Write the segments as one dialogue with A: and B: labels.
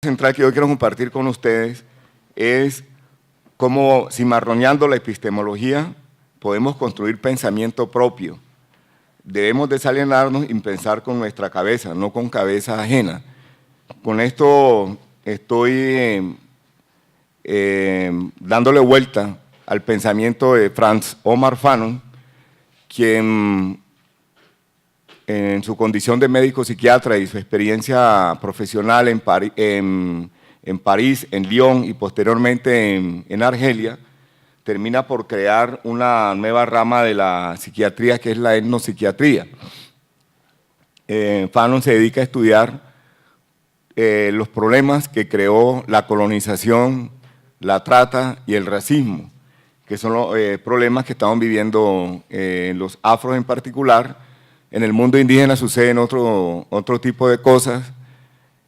A: Central que yo quiero compartir con ustedes es cómo, cimarroneando la epistemología, podemos construir pensamiento propio. Debemos desalienarnos y pensar con nuestra cabeza, no con cabeza ajena. Con esto estoy dándole vuelta al pensamiento de Franz Omar Fanon, quien en su condición de médico psiquiatra y su experiencia profesional en París, en Lyon y posteriormente en Argelia, termina por crear una nueva rama de la psiquiatría que es la etnopsiquiatría. Fanon se dedica a estudiar los problemas que creó la colonización, la trata y el racismo, que son los problemas que estamos viviendo los afros en particular. En el mundo indígena suceden otro tipo de cosas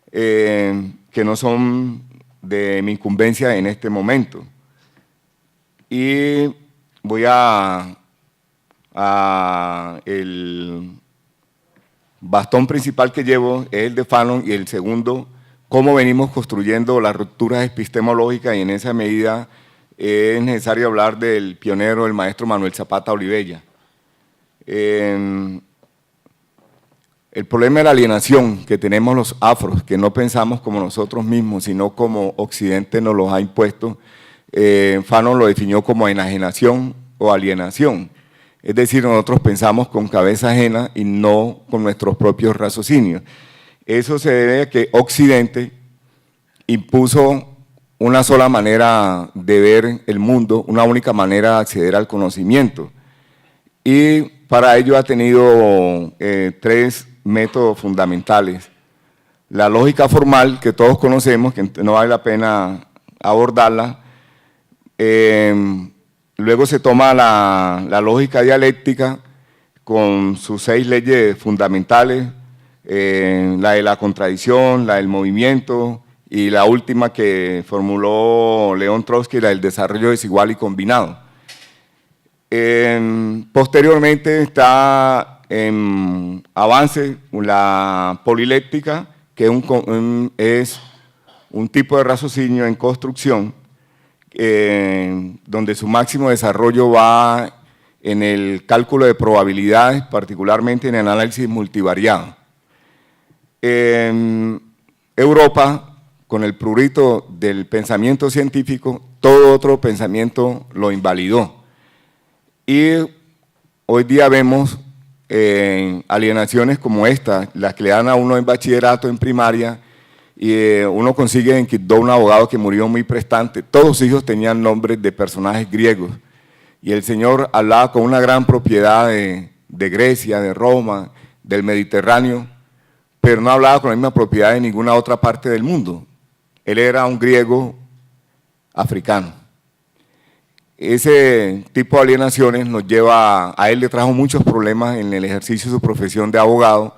A: que no son de mi incumbencia en este momento. Y voy el bastón principal que llevo es el de Fanon y el segundo, cómo venimos construyendo las rupturas epistemológicas, y en esa medida es necesario hablar del pionero, el maestro Manuel Zapata Olivella. El problema de la alienación que tenemos los afros, que no pensamos como nosotros mismos, sino como Occidente nos los ha impuesto, Fanon lo definió como enajenación o alienación. Es decir, nosotros pensamos con cabeza ajena y no con nuestros propios raciocinios. Eso se debe a que Occidente impuso una sola manera de ver el mundo, una única manera de acceder al conocimiento. Y para ello ha tenido tres métodos fundamentales. La lógica formal, que todos conocemos, que no vale la pena abordarla. Luego se toma la lógica dialéctica con sus 6 leyes fundamentales, la de la contradicción, la del movimiento y la última que formuló León Trotsky, la del desarrollo desigual y combinado. Posteriormente está en avance la poliléctica, que es un tipo de raciocinio en construcción, donde su máximo desarrollo va en el cálculo de probabilidades, particularmente en el análisis multivariado. En Europa, con el prurito del pensamiento científico, todo otro pensamiento lo invalidó. Y hoy día vemos alienaciones como esta, las que le dan a uno en bachillerato, en primaria, y uno consigue en Quibdó un abogado que murió muy prestante. Todos sus hijos tenían nombres de personajes griegos, y el señor hablaba con una gran propiedad de Grecia, de Roma, del Mediterráneo, pero no hablaba con la misma propiedad de ninguna otra parte del mundo. Él era un griego africano. Ese tipo de alienaciones nos lleva, a él le trajo muchos problemas en el ejercicio de su profesión de abogado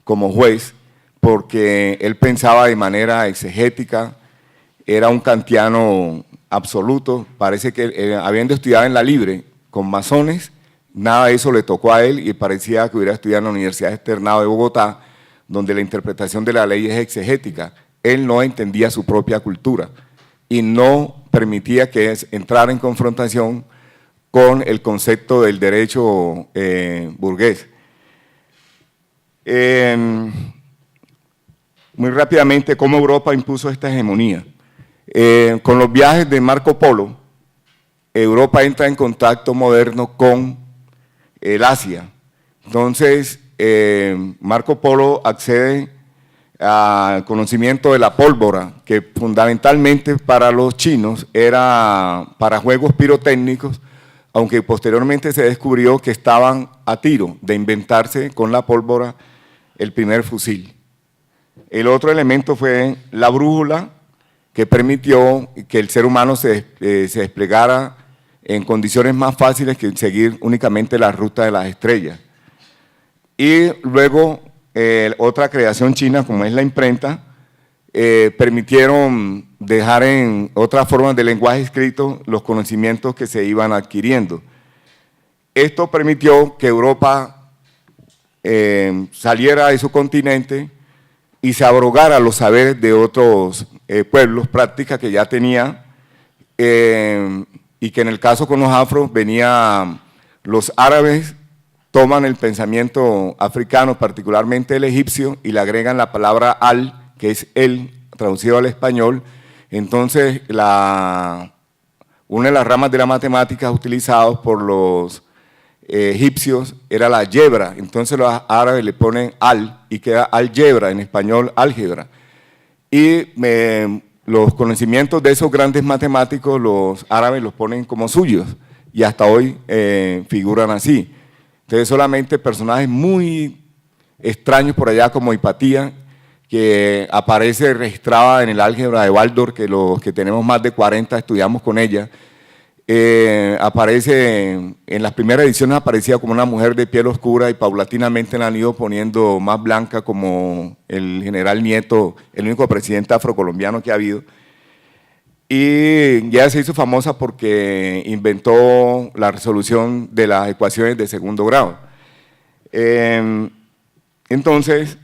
A: como juez, porque él pensaba de manera exegética, era un kantiano absoluto. Parece que habiendo estudiado en la Libre con masones, nada de eso le tocó a él, y parecía que hubiera estudiado en la Universidad Externado de Bogotá, donde la interpretación de la ley es exegética. Él no entendía su propia cultura y no permitía que entrara en confrontación con el concepto del derecho burgués. Muy rápidamente, cómo Europa impuso esta hegemonía. Con los viajes de Marco Polo, Europa entra en contacto moderno con el Asia. Entonces, Marco Polo accede al conocimiento de la pólvora, que fundamentalmente para los chinos era para juegos pirotécnicos, aunque posteriormente se descubrió que estaban a tiro de inventarse con la pólvora el primer fusil. El otro elemento fue la brújula, que permitió que el ser humano se desplegara en condiciones más fáciles que seguir únicamente la ruta de las estrellas. Y luego otra creación china, como es la imprenta, permitieron dejar en otras formas de lenguaje escrito los conocimientos que se iban adquiriendo. Esto permitió que Europa saliera de su continente y se abrogara los saberes de otros pueblos, prácticas que ya tenía, y que en el caso con los afros venía, los árabes toman el pensamiento africano, particularmente el egipcio, y le agregan la palabra al, que es el, traducido al español. Entonces, una de las ramas de la matemática utilizadas por los egipcios era la algebra, entonces los árabes le ponen al y queda algebra, en español álgebra. Y los conocimientos de esos grandes matemáticos los árabes los ponen como suyos y hasta hoy figuran así. Entonces solamente personajes muy extraños por allá como Hipatía, que aparece registrada en el álgebra de Waldorf, que los que tenemos más de 40 estudiamos con ella. Aparece en las primeras ediciones, aparecía como una mujer de piel oscura y paulatinamente la han ido poniendo más blanca, como el general Nieto, el único presidente afrocolombiano que ha habido. Y ya se hizo famosa porque inventó la resolución de las ecuaciones de segundo grado. Entonces,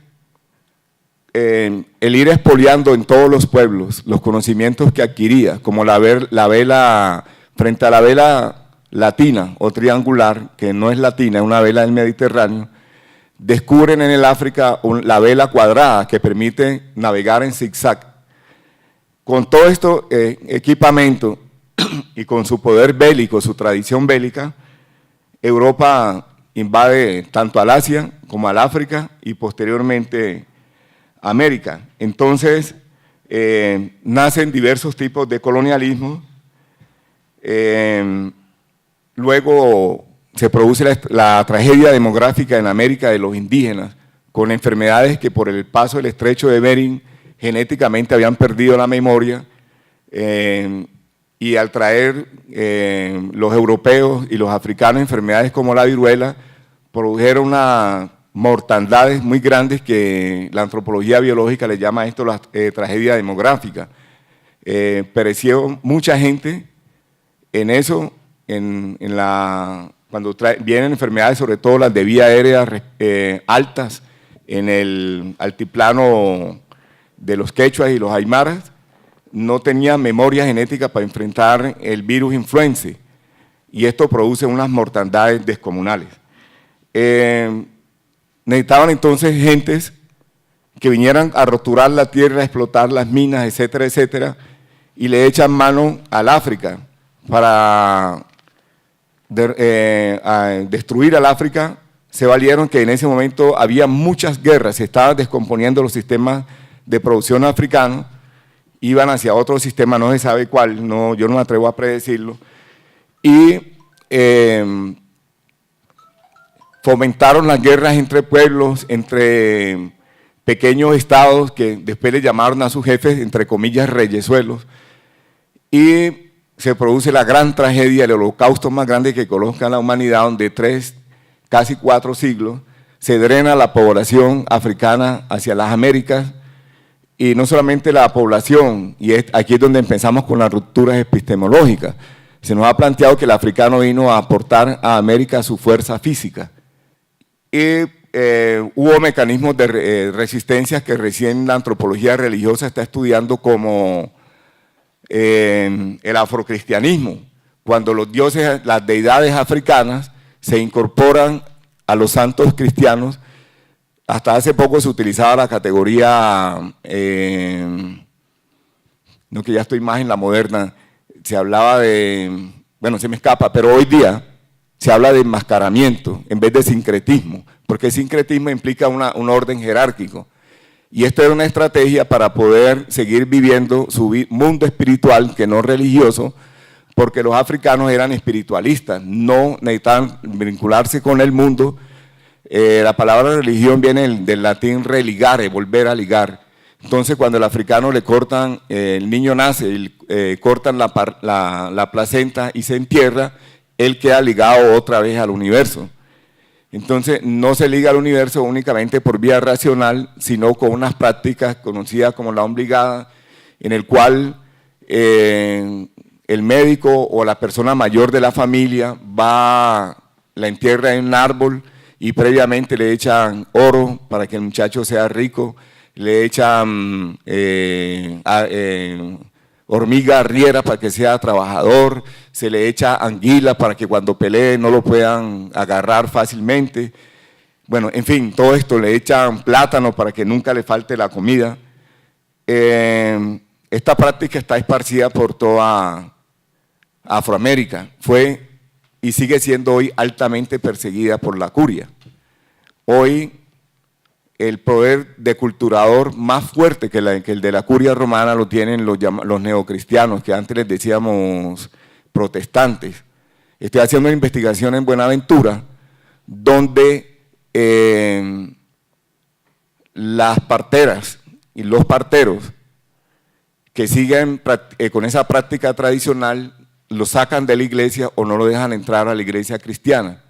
A: el ir expoliando en todos los pueblos los conocimientos que adquiría, como la vela, frente a la vela latina o triangular, que no es latina, es una vela del Mediterráneo, descubren en el África la vela cuadrada que permite navegar en zigzag. Con todo esto equipamiento y con su poder bélico, su tradición bélica, Europa invade tanto al Asia como al África y posteriormente América. Entonces, nacen diversos tipos de colonialismo. Luego se produce la tragedia demográfica en América de los indígenas, con enfermedades que por el paso del estrecho de Bering genéticamente habían perdido la memoria, y al traer los europeos y los africanos enfermedades como la viruela, produjeron unas mortandades muy grandes que la antropología biológica le llama a esto la tragedia demográfica. Pereció mucha gente en eso, cuando vienen enfermedades, sobre todo las de vía aérea altas, en el altiplano de los quechuas y los aymaras, no tenían memoria genética para enfrentar el virus influenza, y esto produce unas mortandades descomunales. Necesitaban entonces gentes que vinieran a roturar la tierra, a explotar las minas, etcétera, etcétera, y le echan mano al África para destruir al África. Se valieron que en ese momento había muchas guerras, se estaban descomponiendo los sistemas de producción africanos, iban hacia otro sistema, no se sabe cuál, yo no me atrevo a predecirlo, y fomentaron las guerras entre pueblos, entre pequeños estados que después le llamaron a sus jefes, entre comillas, reyesuelos, y se produce la gran tragedia, el holocausto más grande que conozca la humanidad, donde casi 4 siglos, se drena la población africana hacia las Américas, y no solamente la población, y aquí es donde empezamos con las rupturas epistemológicas. Se nos ha planteado que el africano vino a aportar a América su fuerza física, y hubo mecanismos de resistencia que recién la antropología religiosa está estudiando, como el afrocristianismo, cuando los dioses, las deidades africanas se incorporan a los santos cristianos. Hasta hace poco se utilizaba la categoría, no, que ya estoy más en la moderna, se hablaba de, bueno, se me escapa, pero hoy día se habla de enmascaramiento en vez de sincretismo, porque el sincretismo implica un orden jerárquico. Y esto era una estrategia para poder seguir viviendo su mundo espiritual, que no religioso, porque los africanos eran espiritualistas, no necesitaban vincularse con el mundo. La palabra religión viene del latín religare, volver a ligar. Entonces, cuando el africano le cortan, el niño nace, cortan la placenta y se entierra, él queda ligado otra vez al universo. Entonces, no se liga al universo únicamente por vía racional, sino con unas prácticas conocidas como la ombligada, en el cual el médico o la persona mayor de la familia la entierra en un árbol y previamente le echan oro para que el muchacho sea rico, le echan hormiga arriera para que sea trabajador, se le echa anguila para que cuando pelee no lo puedan agarrar fácilmente. Bueno, en fin, todo esto, le echan plátano para que nunca le falte la comida. Esta práctica está esparcida por toda Afroamérica. Fue y sigue siendo hoy altamente perseguida por la curia. Hoy el poder deculturador más fuerte que el de la curia romana lo tienen los neocristianos, que antes les decíamos protestantes. Estoy haciendo una investigación en Buenaventura, donde las parteras y los parteros que siguen con esa práctica tradicional lo sacan de la iglesia o no lo dejan entrar a la iglesia cristiana,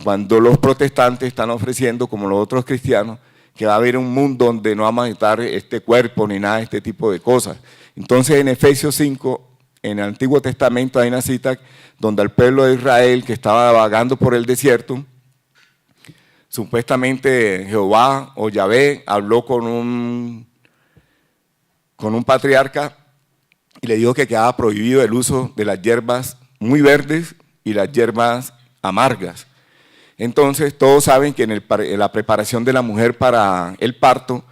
A: cuando los protestantes están ofreciendo, como los otros cristianos, que va a haber un mundo donde no vamos a necesitar este cuerpo ni nada de este tipo de cosas. Entonces en Efesios 5, en el Antiguo Testamento hay una cita donde el pueblo de Israel que estaba vagando por el desierto, supuestamente Jehová o Yahvé habló con un patriarca y le dijo que quedaba prohibido el uso de las hierbas muy verdes y las hierbas amargas. Entonces todos saben que en la preparación de la mujer para el parto,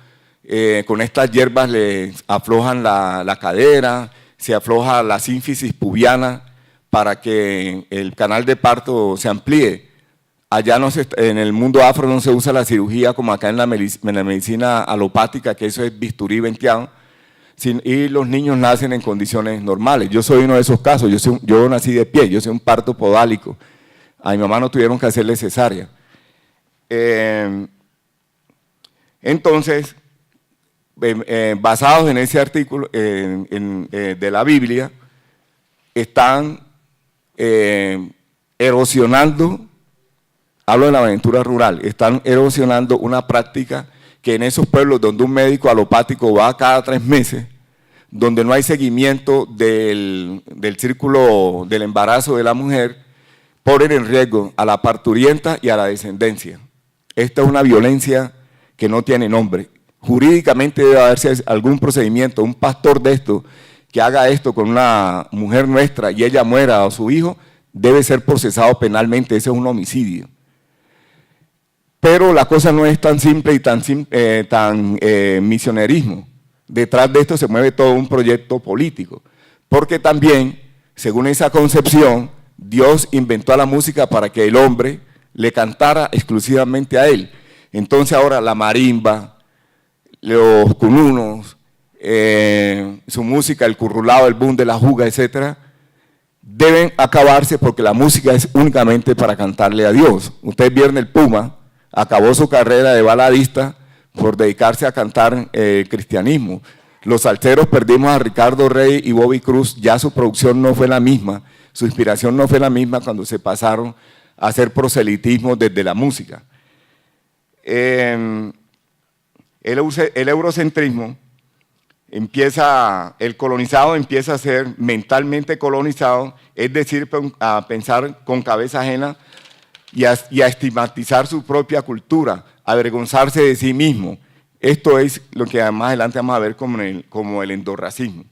A: con estas hierbas le aflojan la cadera, se afloja la sínfisis pubiana para que el canal de parto se amplíe. Allá en el mundo afro no se usa la cirugía como acá en la medicina alopática, que eso es bisturí venteado, y los niños nacen en condiciones normales. Yo soy uno de esos casos, yo nací de pie, yo soy un parto podálico. A mi mamá no tuvieron que hacerle cesárea. Entonces, basados en ese artículo de la Biblia, están erosionando, hablo de la aventura rural, están erosionando una práctica que en esos pueblos donde un médico alopático va cada 3 meses, donde no hay seguimiento del círculo del embarazo de la mujer, ponen en riesgo a la parturienta y a la descendencia. Esta es una violencia que no tiene nombre. Jurídicamente debe haberse algún procedimiento, un pastor de esto, que haga esto con una mujer nuestra y ella muera o su hijo, debe ser procesado penalmente, ese es un homicidio. Pero la cosa no es tan simple y tan misionerismo. Detrás de esto se mueve todo un proyecto político, porque también, según esa concepción, Dios inventó la música para que el hombre le cantara exclusivamente a él. Entonces ahora la marimba, los cununos, su música, el currulao, el boom de la juga, etcétera, deben acabarse porque la música es únicamente para cantarle a Dios. Ustedes vieron el Puma, acabó su carrera de baladista por dedicarse a cantar cristianismo. Los salseros perdimos a Ricardo Rey y Bobby Cruz, ya su producción no fue la misma, su inspiración no fue la misma cuando se pasaron a hacer proselitismo desde la música. El eurocentrismo el colonizado empieza a ser mentalmente colonizado, es decir, a pensar con cabeza ajena y a estigmatizar su propia cultura, a avergonzarse de sí mismo. Esto es lo que más adelante vamos a ver como el endorracismo.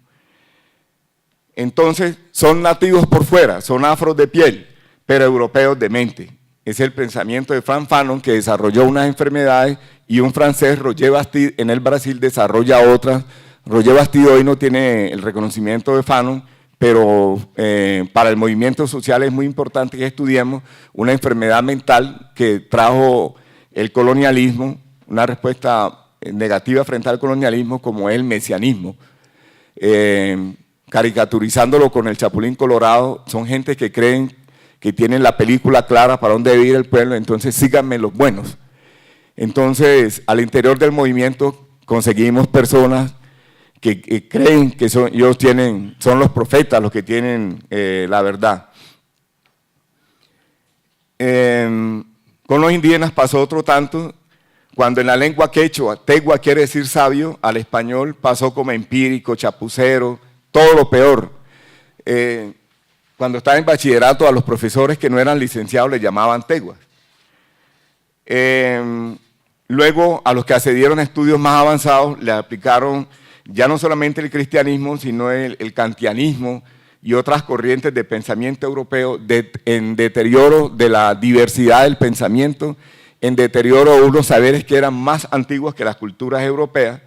A: Entonces, son nativos por fuera, son afros de piel, pero europeos de mente. Es el pensamiento de Frank Fanon, que desarrolló unas enfermedades, y un francés, Roger Bastide, en el Brasil desarrolla otras. Roger Bastide hoy no tiene el reconocimiento de Fanon, pero para el movimiento social es muy importante que estudiemos una enfermedad mental que trajo el colonialismo, una respuesta negativa frente al colonialismo, como es el mesianismo. Caricaturizándolo con el Chapulín Colorado, son gente que creen que tienen la película clara para dónde debe ir el pueblo, entonces síganme los buenos. Entonces, al interior del movimiento conseguimos personas que creen que son los profetas los que tienen la verdad. Con los indígenas pasó otro tanto. Cuando en la lengua quechua, tegua quiere decir sabio, al español pasó como empírico, chapucero, todo lo peor. Cuando estaba en bachillerato, a los profesores que no eran licenciados les llamaban teguas. Luego, a los que accedieron a estudios más avanzados, le aplicaron ya no solamente el cristianismo, sino el kantianismo y otras corrientes de pensamiento europeo en deterioro de la diversidad del pensamiento, en deterioro de unos saberes que eran más antiguos que las culturas europeas.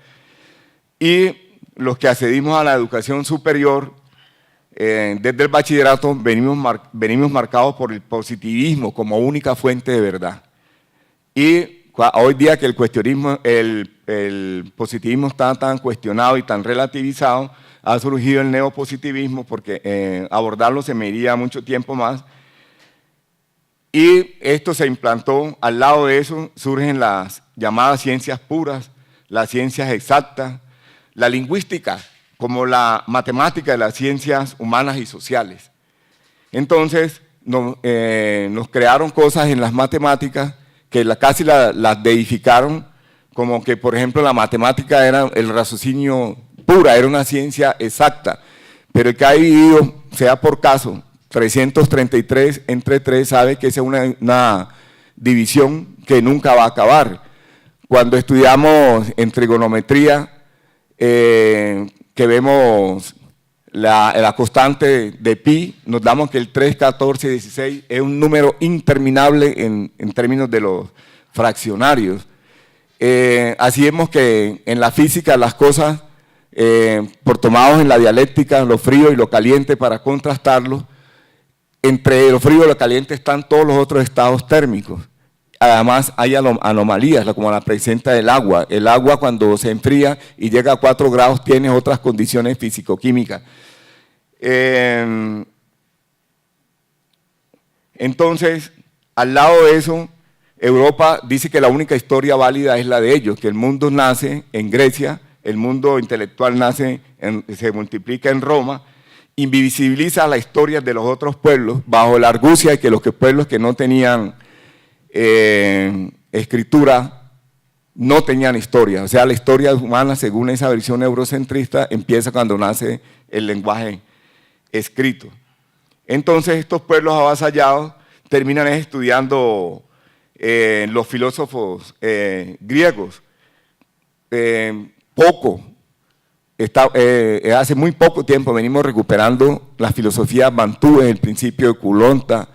A: Y los que accedimos a la educación superior, desde el bachillerato, venimos marcados por el positivismo como única fuente de verdad. Y hoy día que el positivismo está tan cuestionado y tan relativizado, ha surgido el neopositivismo, porque abordarlo se me iría mucho tiempo más. Y esto se implantó, al lado de eso surgen las llamadas ciencias puras, las ciencias exactas, la lingüística, como la matemática de las ciencias humanas y sociales. Entonces, nos crearon cosas en las matemáticas que casi las deificaron, como que, por ejemplo, la matemática era el raciocinio pura, era una ciencia exacta, pero el que ha vivido, sea por caso, 333 entre 3, sabe que esa es una división que nunca va a acabar. Cuando estudiamos en trigonometría, que vemos la constante de pi, nos damos que el 3, 14, 16 es un número interminable en términos de los fraccionarios. Así vemos que en la física las cosas, por tomados en la dialéctica, lo frío y lo caliente para contrastarlo, entre lo frío y lo caliente están todos los otros estados térmicos. Además hay anomalías, como la presenta del agua. El agua cuando se enfría y llega a 4 grados tiene otras condiciones físico-químicas. Entonces, al lado de eso, Europa dice que la única historia válida es la de ellos, que el mundo nace en Grecia, el mundo intelectual se multiplica en Roma, invisibiliza la historia de los otros pueblos bajo la argucia de que los pueblos que no tenían escritura no tenían historia. O sea, la historia humana, según esa versión eurocentrista, empieza cuando nace el lenguaje escrito. Entonces, estos pueblos avasallados terminan estudiando los filósofos griegos. Hace muy poco tiempo venimos recuperando las filosofías bantúes, el principio de Culonta,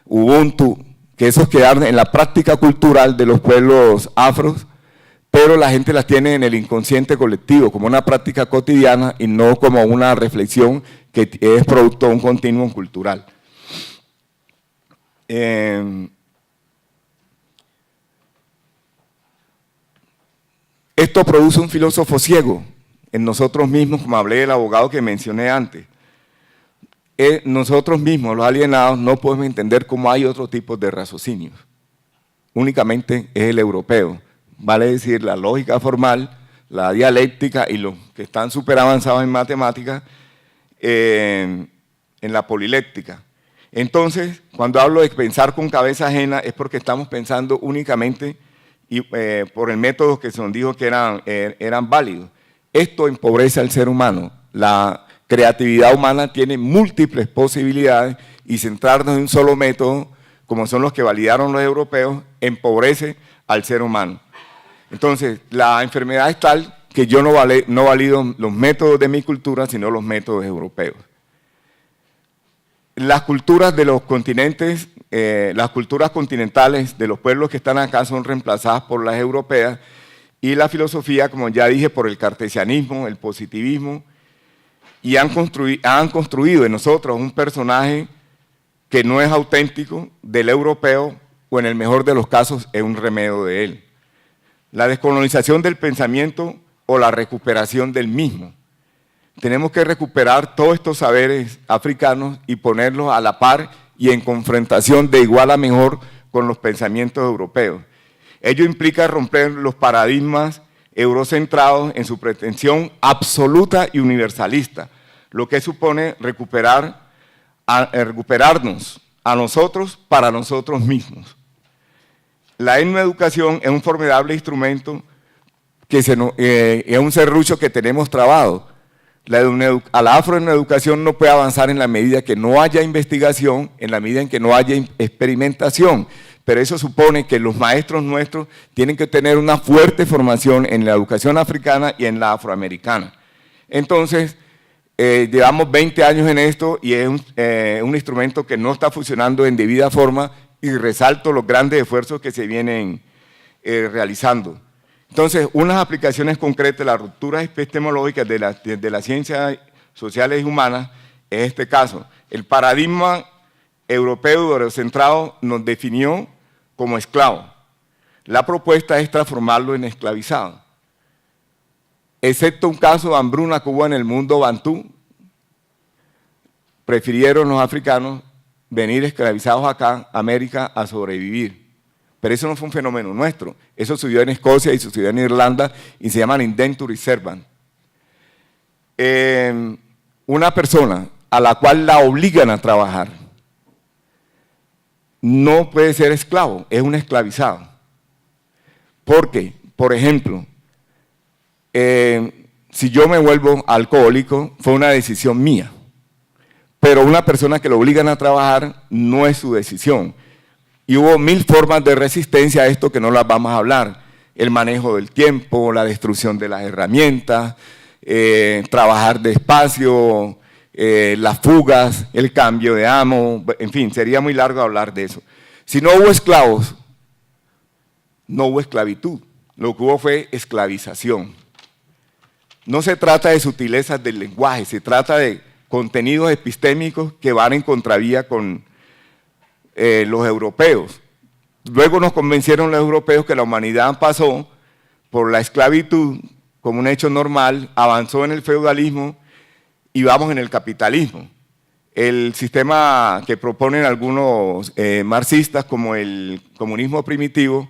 A: Ubuntu, que esos quedaron en la práctica cultural de los pueblos afros, pero la gente las tiene en el inconsciente colectivo, como una práctica cotidiana y no como una reflexión que es producto de un continuum cultural. Esto produce un filósofo ciego en nosotros mismos, como hablé del abogado que mencioné antes. Nosotros mismos, los alienados, no podemos entender cómo hay otro tipo de raciocinios. Únicamente es el europeo. Vale decir, la lógica formal, la dialéctica y los que están súper avanzados en matemáticas, en la poliléctica. Entonces, cuando hablo de pensar con cabeza ajena, es porque estamos pensando únicamente por el método que se nos dijo que eran válidos. Esto empobrece al ser humano. La creatividad humana tiene múltiples posibilidades y centrarnos en un solo método, como son los que validaron los europeos, empobrece al ser humano. Entonces, la enfermedad es tal que yo no valido los métodos de mi cultura, sino los métodos europeos. Las culturas de los continentes, las culturas continentales de los pueblos que están acá son reemplazadas por las europeas y la filosofía, como ya dije, por el cartesianismo, el positivismo, y han construido en nosotros un personaje que no es auténtico del europeo o en el mejor de los casos es un remedio de él. La descolonización del pensamiento o la recuperación del mismo. Tenemos que recuperar todos estos saberes africanos y ponerlos a la par y en confrontación de igual a mejor con los pensamientos europeos. Ello implica romper los paradigmas eurocentrados en su pretensión absoluta y universalista, lo que supone recuperarnos a nosotros para nosotros mismos. La etnoeducación es un formidable instrumento que es un serrucho que tenemos trabado. A la afroeducación no puede avanzar en la medida que no haya investigación, en la medida en que no haya experimentación, pero eso supone que los maestros nuestros tienen que tener una fuerte formación en la educación africana y en la afroamericana. Entonces, llevamos 20 años en esto y es un instrumento que no está funcionando en debida forma y resalto los grandes esfuerzos que se vienen realizando. Entonces, unas aplicaciones concretas, las rupturas epistemológicas de las ciencias sociales y humanas, en este caso, el paradigma europeo eurocentrado nos definió como esclavo. La propuesta es transformarlo en esclavizado. Excepto un caso de hambruna que hubo en el mundo bantú, prefirieron los africanos venir esclavizados acá, a América, a sobrevivir. Pero eso no fue un fenómeno nuestro, eso sucedió en Escocia y sucedió en Irlanda y se llaman indenture servant. Una persona a la cual la obligan a trabajar no puede ser esclavo, es un esclavizado. Porque, por ejemplo, si yo me vuelvo alcohólico, fue una decisión mía. Pero una persona que lo obligan a trabajar no es su decisión. Y hubo 1000 formas de resistencia a esto que no las vamos a hablar. El manejo del tiempo, la destrucción de las herramientas, trabajar despacio, las fugas, el cambio de amo, en fin, sería muy largo hablar de eso. Si no hubo esclavos, no hubo esclavitud. Lo que hubo fue esclavización. No se trata de sutilezas del lenguaje, se trata de contenidos epistémicos que van en contravía con los europeos. Luego nos convencieron los europeos que la humanidad pasó por la esclavitud como un hecho normal, avanzó en el feudalismo y vamos en el capitalismo. El sistema que proponen algunos marxistas como el comunismo primitivo,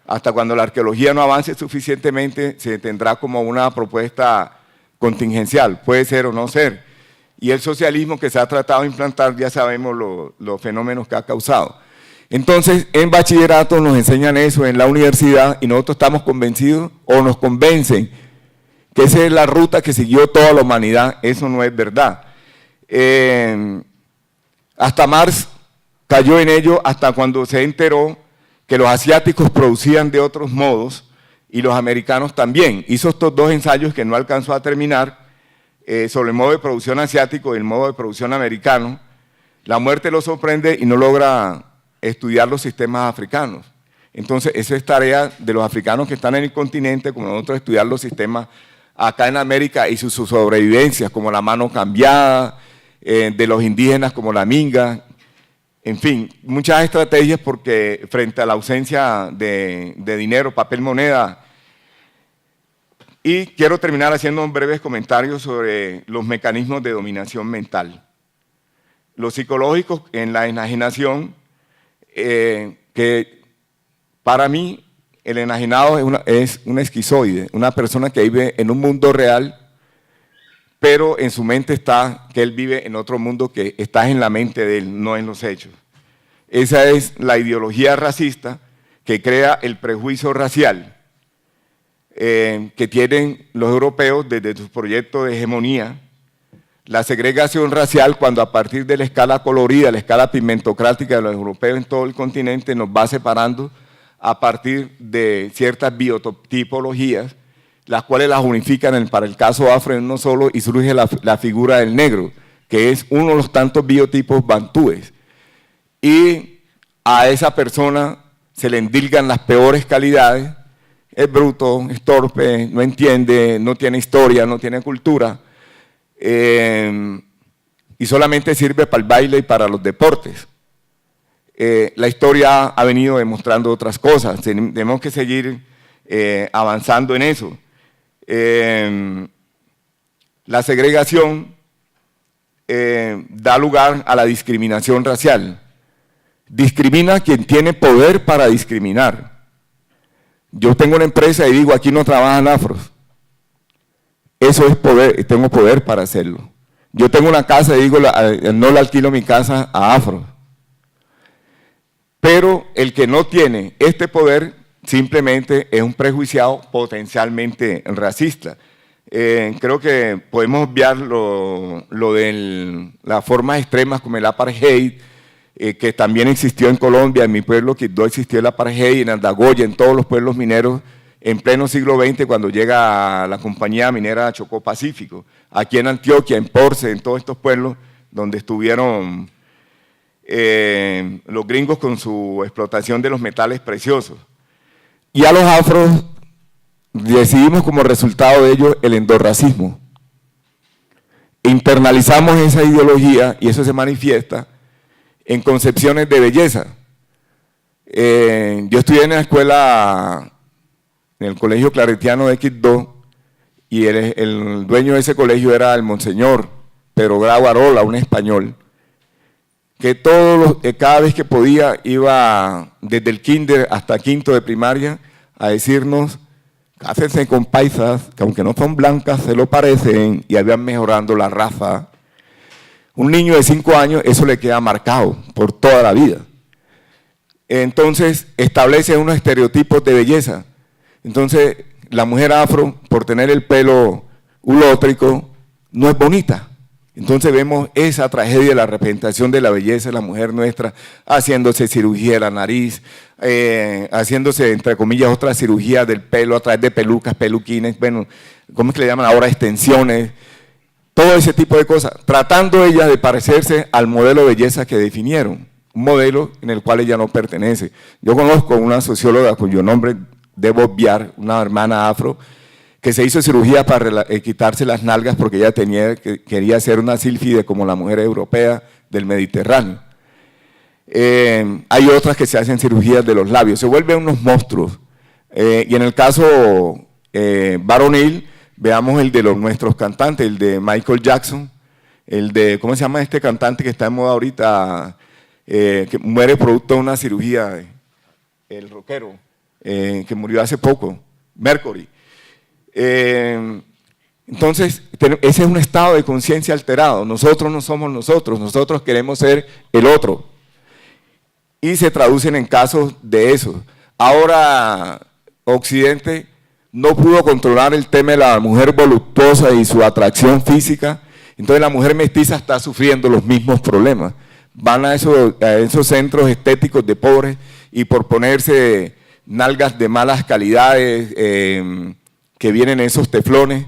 A: hasta cuando la arqueología no avance suficientemente, se tendrá como una propuesta contingencial, puede ser o no ser. Y el socialismo que se ha tratado de implantar, ya sabemos los fenómenos que ha causado. Entonces, en bachillerato nos enseñan eso, en la universidad, y nosotros estamos convencidos, o nos convencen, que esa es la ruta que siguió toda la humanidad. Eso no es verdad. Hasta Marx cayó en ello, hasta cuando se enteró que los asiáticos producían de otros modos, y los americanos también. Hizo estos 2 ensayos que no alcanzó a terminar, sobre el modo de producción asiático y el modo de producción americano. La muerte lo sorprende y no logra estudiar los sistemas africanos. Entonces, eso es tarea de los africanos que están en el continente, como nosotros, estudiar los sistemas acá en América y sus sobrevivencias, como la mano cambiada, de los indígenas como la minga, en fin, muchas estrategias porque frente a la ausencia de dinero, papel, moneda. Y quiero terminar haciendo un breve comentario sobre los mecanismos de dominación mental. Los psicológicos en la enajenación, que para mí el enajenado es un esquizoide, una persona que vive en un mundo real, pero en su mente está que él vive en otro mundo que está en la mente de él, no en los hechos. Esa es la ideología racista que crea el prejuicio racial que tienen los europeos desde sus proyectos de hegemonía, la segregación racial cuando a partir de la escala colorida, la escala pigmentocrática de los europeos en todo el continente nos va separando a partir de ciertas biotipologías, las cuales las unifican para el caso afro en uno solo y surge la figura del negro, que es uno de los tantos biotipos bantúes. Y a esa persona se le endilgan las peores calidades, es bruto, es torpe, no entiende, no tiene historia, no tiene cultura, y solamente sirve para el baile y para los deportes. La historia ha venido demostrando otras cosas, tenemos que seguir avanzando en eso. La segregación da lugar a la discriminación racial. Discrimina a quien tiene poder para discriminar. Yo tengo una empresa y digo, aquí no trabajan afros. Eso es poder, tengo poder para hacerlo. Yo tengo una casa y digo, no le alquilo mi casa a afros. Pero el que no tiene este poder simplemente es un prejuiciado potencialmente racista. Creo que podemos obviar lo de las formas extremas como el apartheid, que también existió en Colombia, en mi pueblo Quibdó existió el apartheid, en Andagoya, en todos los pueblos mineros, en pleno siglo XX, cuando llega la compañía minera Chocó Pacífico, aquí en Antioquia, en Porce, en todos estos pueblos donde estuvieron los gringos con su explotación de los metales preciosos. Y a los afros decidimos como resultado de ello el endorracismo. Internalizamos esa ideología y eso se manifiesta en concepciones de belleza. Yo estudié en la escuela, en el colegio claretiano de Quibdó, y el dueño de ese colegio era el monseñor Pedro Grau Arola, un español, que cada vez que podía iba desde el kinder hasta quinto de primaria a decirnos: cásense con paisas, que aunque no son blancas, se lo parecen y habían mejorando la raza. Un niño de 5 años, eso le queda marcado por toda la vida. Entonces, establece unos estereotipos de belleza. Entonces, la mujer afro, por tener el pelo ulótrico, no es bonita. Entonces vemos esa tragedia de la representación de la belleza de la mujer nuestra, haciéndose cirugía de la nariz, haciéndose, entre comillas, otras cirugías del pelo a través de pelucas, peluquines, bueno, ¿cómo es que le llaman ahora? Extensiones, todo ese tipo de cosas, tratando ella de parecerse al modelo de belleza que definieron, un modelo en el cual ella no pertenece. Yo conozco una socióloga cuyo nombre debo obviar, una hermana afro, que se hizo cirugía para quitarse las nalgas porque ella quería ser una sílfide como la mujer europea del Mediterráneo. Hay otras que se hacen cirugías de los labios, se vuelven unos monstruos. Y en el caso varonil, veamos el de nuestros cantantes, el de Michael Jackson, el de, ¿cómo se llama este cantante que está en moda ahorita, que muere producto de una cirugía, el rockero, que murió hace poco, Mercury. Entonces, ese es un estado de conciencia alterado. Nosotros no somos nosotros queremos ser el otro. Y se traducen en casos de eso. Ahora, Occidente no pudo controlar el tema de la mujer voluptuosa y su atracción física, entonces la mujer mestiza está sufriendo los mismos problemas. Van a esos centros estéticos de pobres y por ponerse nalgas de malas calidades, que vienen esos teflones,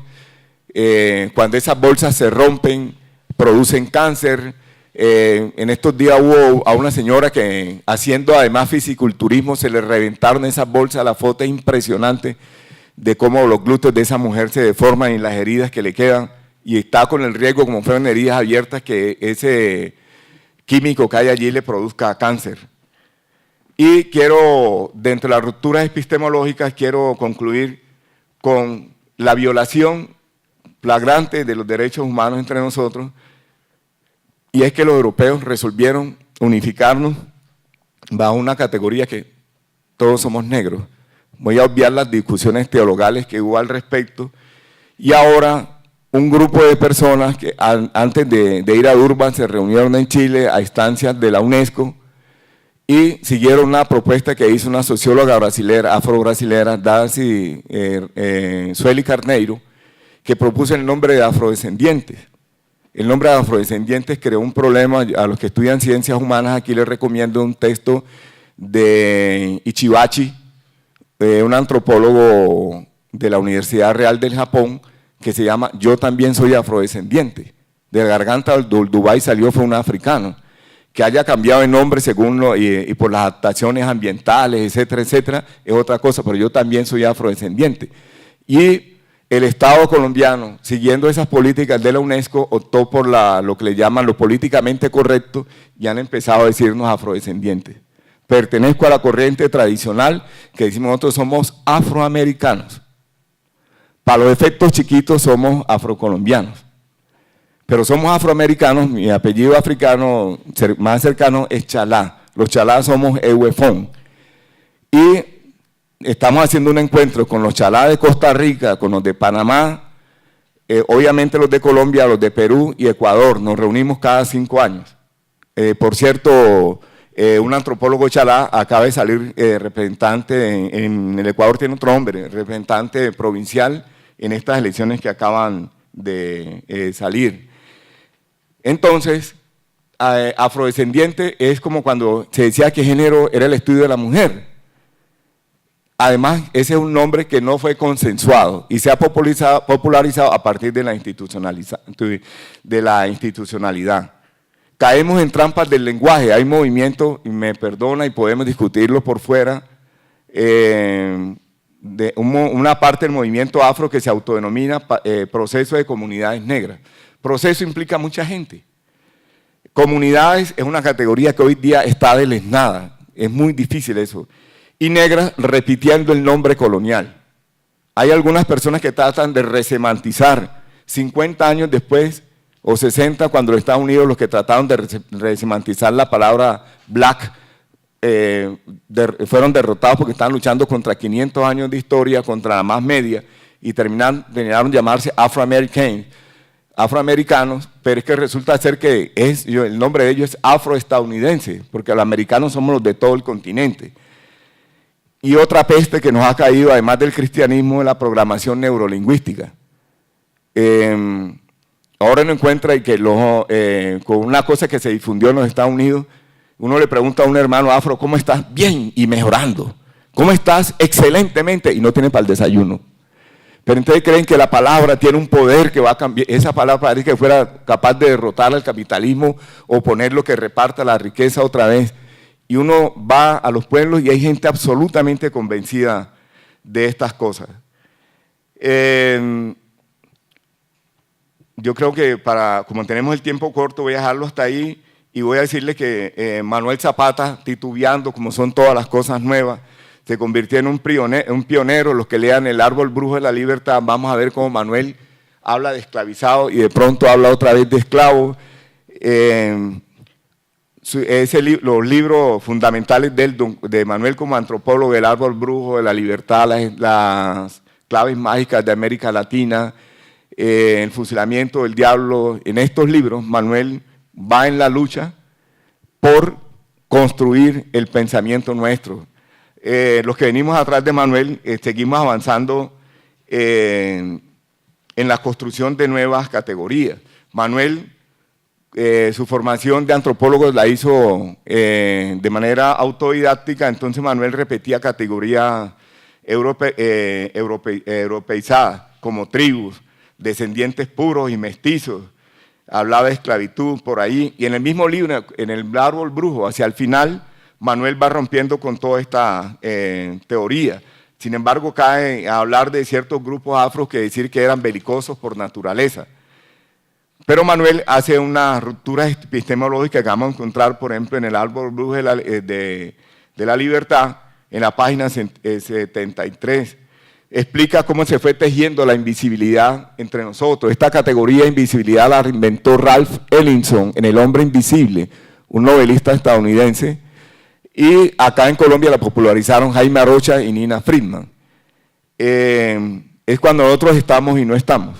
A: cuando esas bolsas se rompen, producen cáncer. En estos días hubo a una señora que haciendo además fisiculturismo se le reventaron esas bolsas, la foto es impresionante de cómo los glúteos de esa mujer se deforman y las heridas que le quedan, y está con el riesgo, como fueron heridas abiertas, que ese químico que hay allí le produzca cáncer. Y quiero, dentro de las rupturas epistemológicas, quiero concluir con la violación flagrante de los derechos humanos entre nosotros, y es que los europeos resolvieron unificarnos bajo una categoría que todos somos negros. Voy a obviar las discusiones teologales que hubo al respecto, y ahora un grupo de personas que antes de ir a Durban se reunieron en Chile a instancias de la UNESCO y siguieron una propuesta que hizo una socióloga brasilera, afro-brasilera, Darcy Sueli Carneiro, que propuso el nombre de afrodescendientes. El nombre de afrodescendientes creó un problema. A los que estudian ciencias humanas, aquí les recomiendo un texto de Ichibachi, un antropólogo de la Universidad Real del Japón, que se llama Yo también soy afrodescendiente. De la garganta del Dubái salió fue un africano. Que haya cambiado de nombre según y por las adaptaciones ambientales, etcétera, etcétera, es otra cosa, pero yo también soy afrodescendiente. Y el Estado colombiano, siguiendo esas políticas de la UNESCO, optó por lo que le llaman lo políticamente correcto y han empezado a decirnos afrodescendientes. Pertenezco a la corriente tradicional que decimos nosotros somos afroamericanos. Para los efectos chiquitos somos afrocolombianos. Pero somos afroamericanos, mi apellido africano más cercano es Chalá. Los Chalá somos Ehuefón. Y estamos haciendo un encuentro con los Chalá de Costa Rica, con los de Panamá, obviamente los de Colombia, los de Perú y Ecuador. Nos reunimos cada 5 años. Por cierto, un antropólogo Chalá acaba de salir representante, en el Ecuador tiene otro nombre, representante provincial en estas elecciones que acaban de salir. Entonces, afrodescendiente es como cuando se decía que género era el estudio de la mujer. Además, ese es un nombre que no fue consensuado y se ha popularizado a partir de la institucionalidad. Caemos en trampas del lenguaje, hay movimientos, y me perdona y podemos discutirlo por fuera, de una parte del movimiento afro que se autodenomina proceso de comunidades negras. Proceso implica mucha gente. Comunidades es una categoría que hoy día está deleznada, es muy difícil eso. Y negras repitiendo el nombre colonial. Hay algunas personas que tratan de resemantizar 50 años después o 60 cuando los Estados Unidos los que trataron de resemantizar la palabra black fueron derrotados porque estaban luchando contra 500 años de historia, contra la más media y terminaron llamarse afroamericanos, pero es que resulta ser que el nombre de ellos es afroestadounidense, porque los americanos somos los de todo el continente. Y otra peste que nos ha caído, además del cristianismo, es la programación neurolingüística. Ahora uno encuentra y que con una cosa que se difundió en los Estados Unidos, uno le pregunta a un hermano afro, ¿cómo estás? Bien y mejorando. ¿Cómo estás? Excelentemente, y no tiene para el desayuno. Pero entonces creen que la palabra tiene un poder que va a cambiar, esa palabra parece que fuera capaz de derrotar al capitalismo o poner lo que reparta la riqueza otra vez. Y uno va a los pueblos y hay gente absolutamente convencida de estas cosas. Yo creo que como tenemos el tiempo corto, voy a dejarlo hasta ahí y voy a decirle que Manuel Zapata, titubeando como son todas las cosas nuevas, se convirtió en un pionero. Los que lean El árbol brujo de la libertad, vamos a ver cómo Manuel habla de esclavizado y de pronto habla otra vez de esclavo. Los libros fundamentales de Manuel como antropólogo, El árbol brujo de la libertad, las claves mágicas de América Latina, El fusilamiento del diablo, en estos libros Manuel va en la lucha por construir el pensamiento nuestro. Los que venimos atrás de Manuel seguimos avanzando en la construcción de nuevas categorías. Manuel, su formación de antropólogo la hizo de manera autodidáctica, entonces Manuel repetía categorías europeizadas como tribus, descendientes puros y mestizos, hablaba de esclavitud por ahí, y en el mismo libro, en El árbol brujo, hacia el final, Manuel va rompiendo con toda esta teoría. Sin embargo, cae a hablar de ciertos grupos afros que decir que eran belicosos por naturaleza. Pero Manuel hace una ruptura epistemológica que vamos a encontrar, por ejemplo, en El árbol brujo de la libertad, en la página 73. Explica cómo se fue tejiendo la invisibilidad entre nosotros. Esta categoría de invisibilidad la inventó Ralph Ellison en El hombre invisible, un novelista estadounidense, y acá en Colombia la popularizaron Jaime Arocha y Nina Friedman. Es cuando nosotros estamos y no estamos.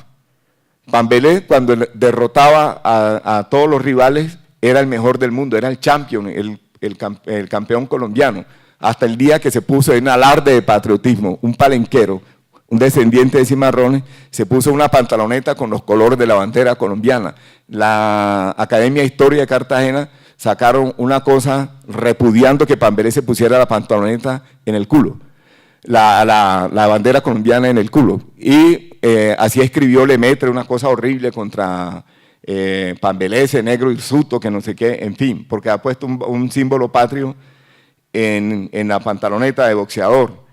A: Pambelé, cuando derrotaba a todos los rivales, era el mejor del mundo, era el champion, el campeón colombiano, hasta el día que se puso en alarde de patriotismo, un palenquero, un descendiente de cimarrones, se puso una pantaloneta con los colores de la bandera colombiana. La Academia de Historia de Cartagena sacaron una cosa repudiando que Pambelé se pusiera la pantaloneta en el culo, la bandera colombiana en el culo. Y así escribió Lemaitre una cosa horrible contra Pambelé, ese negro hirsuto, que no sé qué, en fin, porque ha puesto un símbolo patrio en la pantaloneta de boxeador.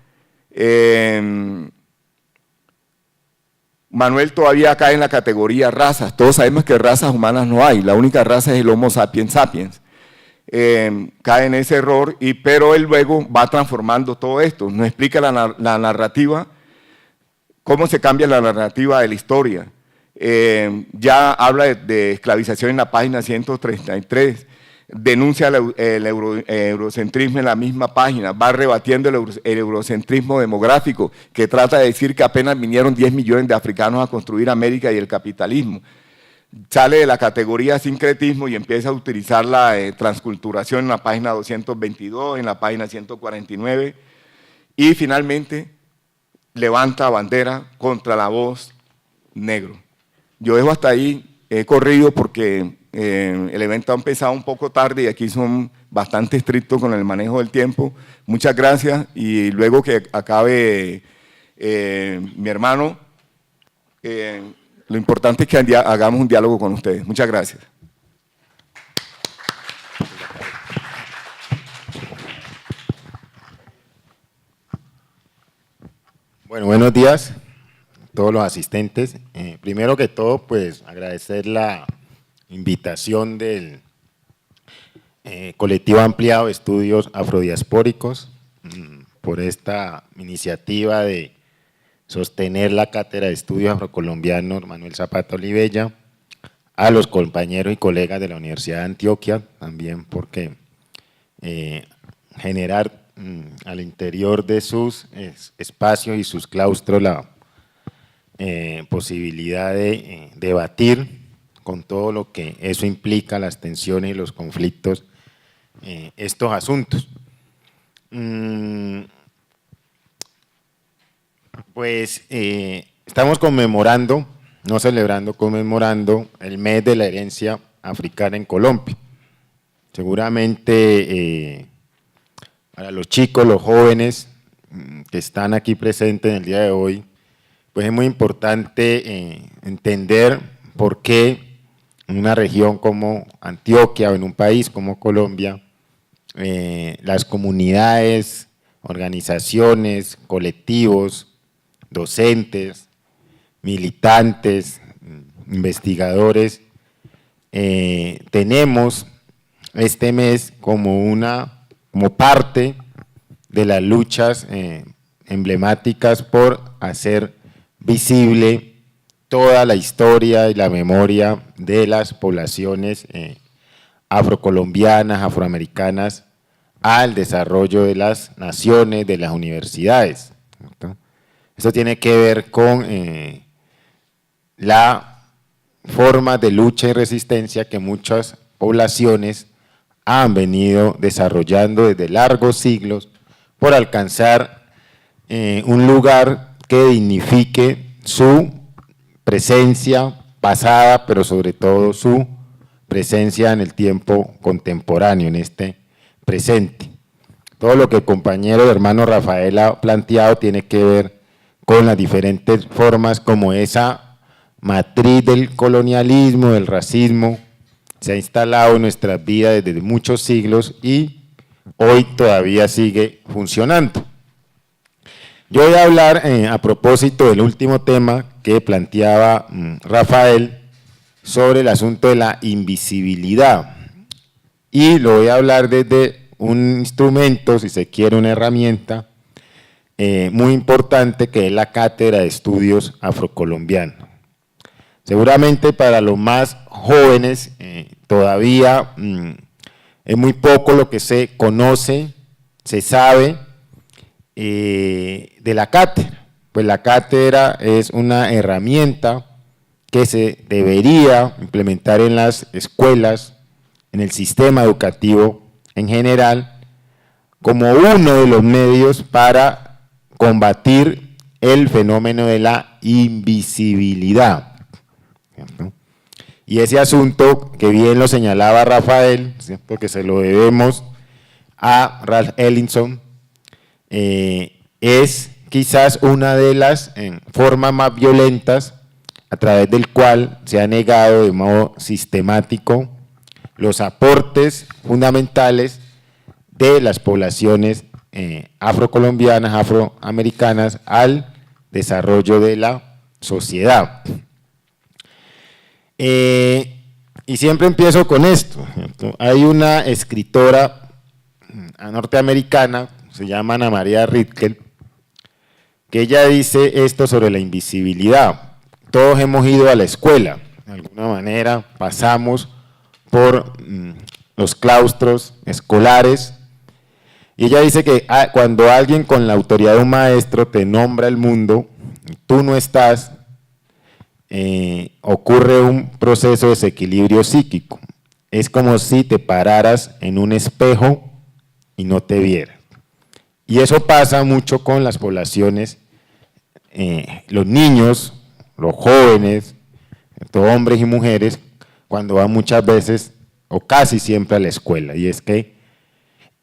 A: Manuel todavía cae en la categoría razas. Todos sabemos que razas humanas no hay, la única raza es el Homo sapiens sapiens. Cae en ese error, pero él luego va transformando todo esto. Nos explica la narrativa, cómo se cambia la narrativa de la historia. Ya habla de esclavización en la página 133, denuncia el eurocentrismo en la misma página, va rebatiendo el eurocentrismo demográfico, que trata de decir que apenas vinieron 10 millones de africanos a construir América y el capitalismo. Sale de la categoría sincretismo y empieza a utilizar la transculturación en la página 222, en la página 149, y finalmente levanta bandera contra la voz negro. Yo dejo hasta ahí, he corrido porque El evento ha empezado un poco tarde y aquí son bastante estrictos con el manejo del tiempo. Muchas gracias y luego que acabe mi hermano, lo importante es que hagamos un diálogo con ustedes. Muchas gracias.
B: Bueno, buenos días a todos los asistentes. Primero que todo, pues agradecer la invitación del colectivo ampliado de estudios afrodiaspóricos por esta iniciativa de sostener la cátedra de estudios afrocolombianos Manuel Zapata Olivella, a los compañeros y colegas de la Universidad de Antioquia, también porque generar al interior de sus espacios y sus claustros la posibilidad de debatir con todo lo que eso implica, las tensiones y los conflictos, estos asuntos. Pues estamos conmemorando, no celebrando, conmemorando el mes de la herencia africana en Colombia. Seguramente para los chicos, los jóvenes que están aquí presentes en el día de hoy, pues es muy importante entender por qué en una región como Antioquia o en un país como Colombia, las comunidades, organizaciones, colectivos, docentes, militantes, investigadores, tenemos este mes como parte de las luchas emblemáticas por hacer visible toda la historia y la memoria de las poblaciones afrocolombianas, afroamericanas, al desarrollo de las naciones, de las universidades, ¿cierto? Esto tiene que ver con la forma de lucha y resistencia que muchas poblaciones han venido desarrollando desde largos siglos por alcanzar un lugar que dignifique su presencia pasada, pero sobre todo su presencia en el tiempo contemporáneo, en este presente. Todo lo que el compañero y hermano Rafael ha planteado tiene que ver con las diferentes formas como esa matriz del colonialismo, del racismo, se ha instalado en nuestras vidas desde muchos siglos y hoy todavía sigue funcionando. Yo voy a hablar a propósito del último tema que planteaba Rafael sobre el asunto de la invisibilidad y lo voy a hablar desde un instrumento, si se quiere una herramienta muy importante que es la Cátedra de Estudios Afrocolombianos. Seguramente para los más jóvenes todavía es muy poco lo que se conoce, se sabe de la cátedra. Pues la cátedra es una herramienta que se debería implementar en las escuelas, en el sistema educativo en general, como uno de los medios para combatir el fenómeno de la invisibilidad. ¿Cierto? Y ese asunto que bien lo señalaba Rafael, ¿cierto?, que se lo debemos a Ralph Ellison, es quizás una de las formas más violentas a través del cual se ha negado de modo sistemático los aportes fundamentales de las poblaciones afrocolombianas, afroamericanas al desarrollo de la sociedad. Y siempre empiezo con esto, ¿cierto? Hay una escritora norteamericana, se llama Ana María Ritkel, que ella dice esto sobre la invisibilidad. Todos hemos ido a la escuela, de alguna manera pasamos por los claustros escolares, y ella dice que cuando alguien con la autoridad de un maestro te nombra el mundo, y tú no estás, ocurre un proceso de desequilibrio psíquico. Es como si te pararas en un espejo y no te vieras. Y eso pasa mucho con las poblaciones, los niños, los jóvenes, hombres y mujeres, cuando van muchas veces o casi siempre a la escuela, y es que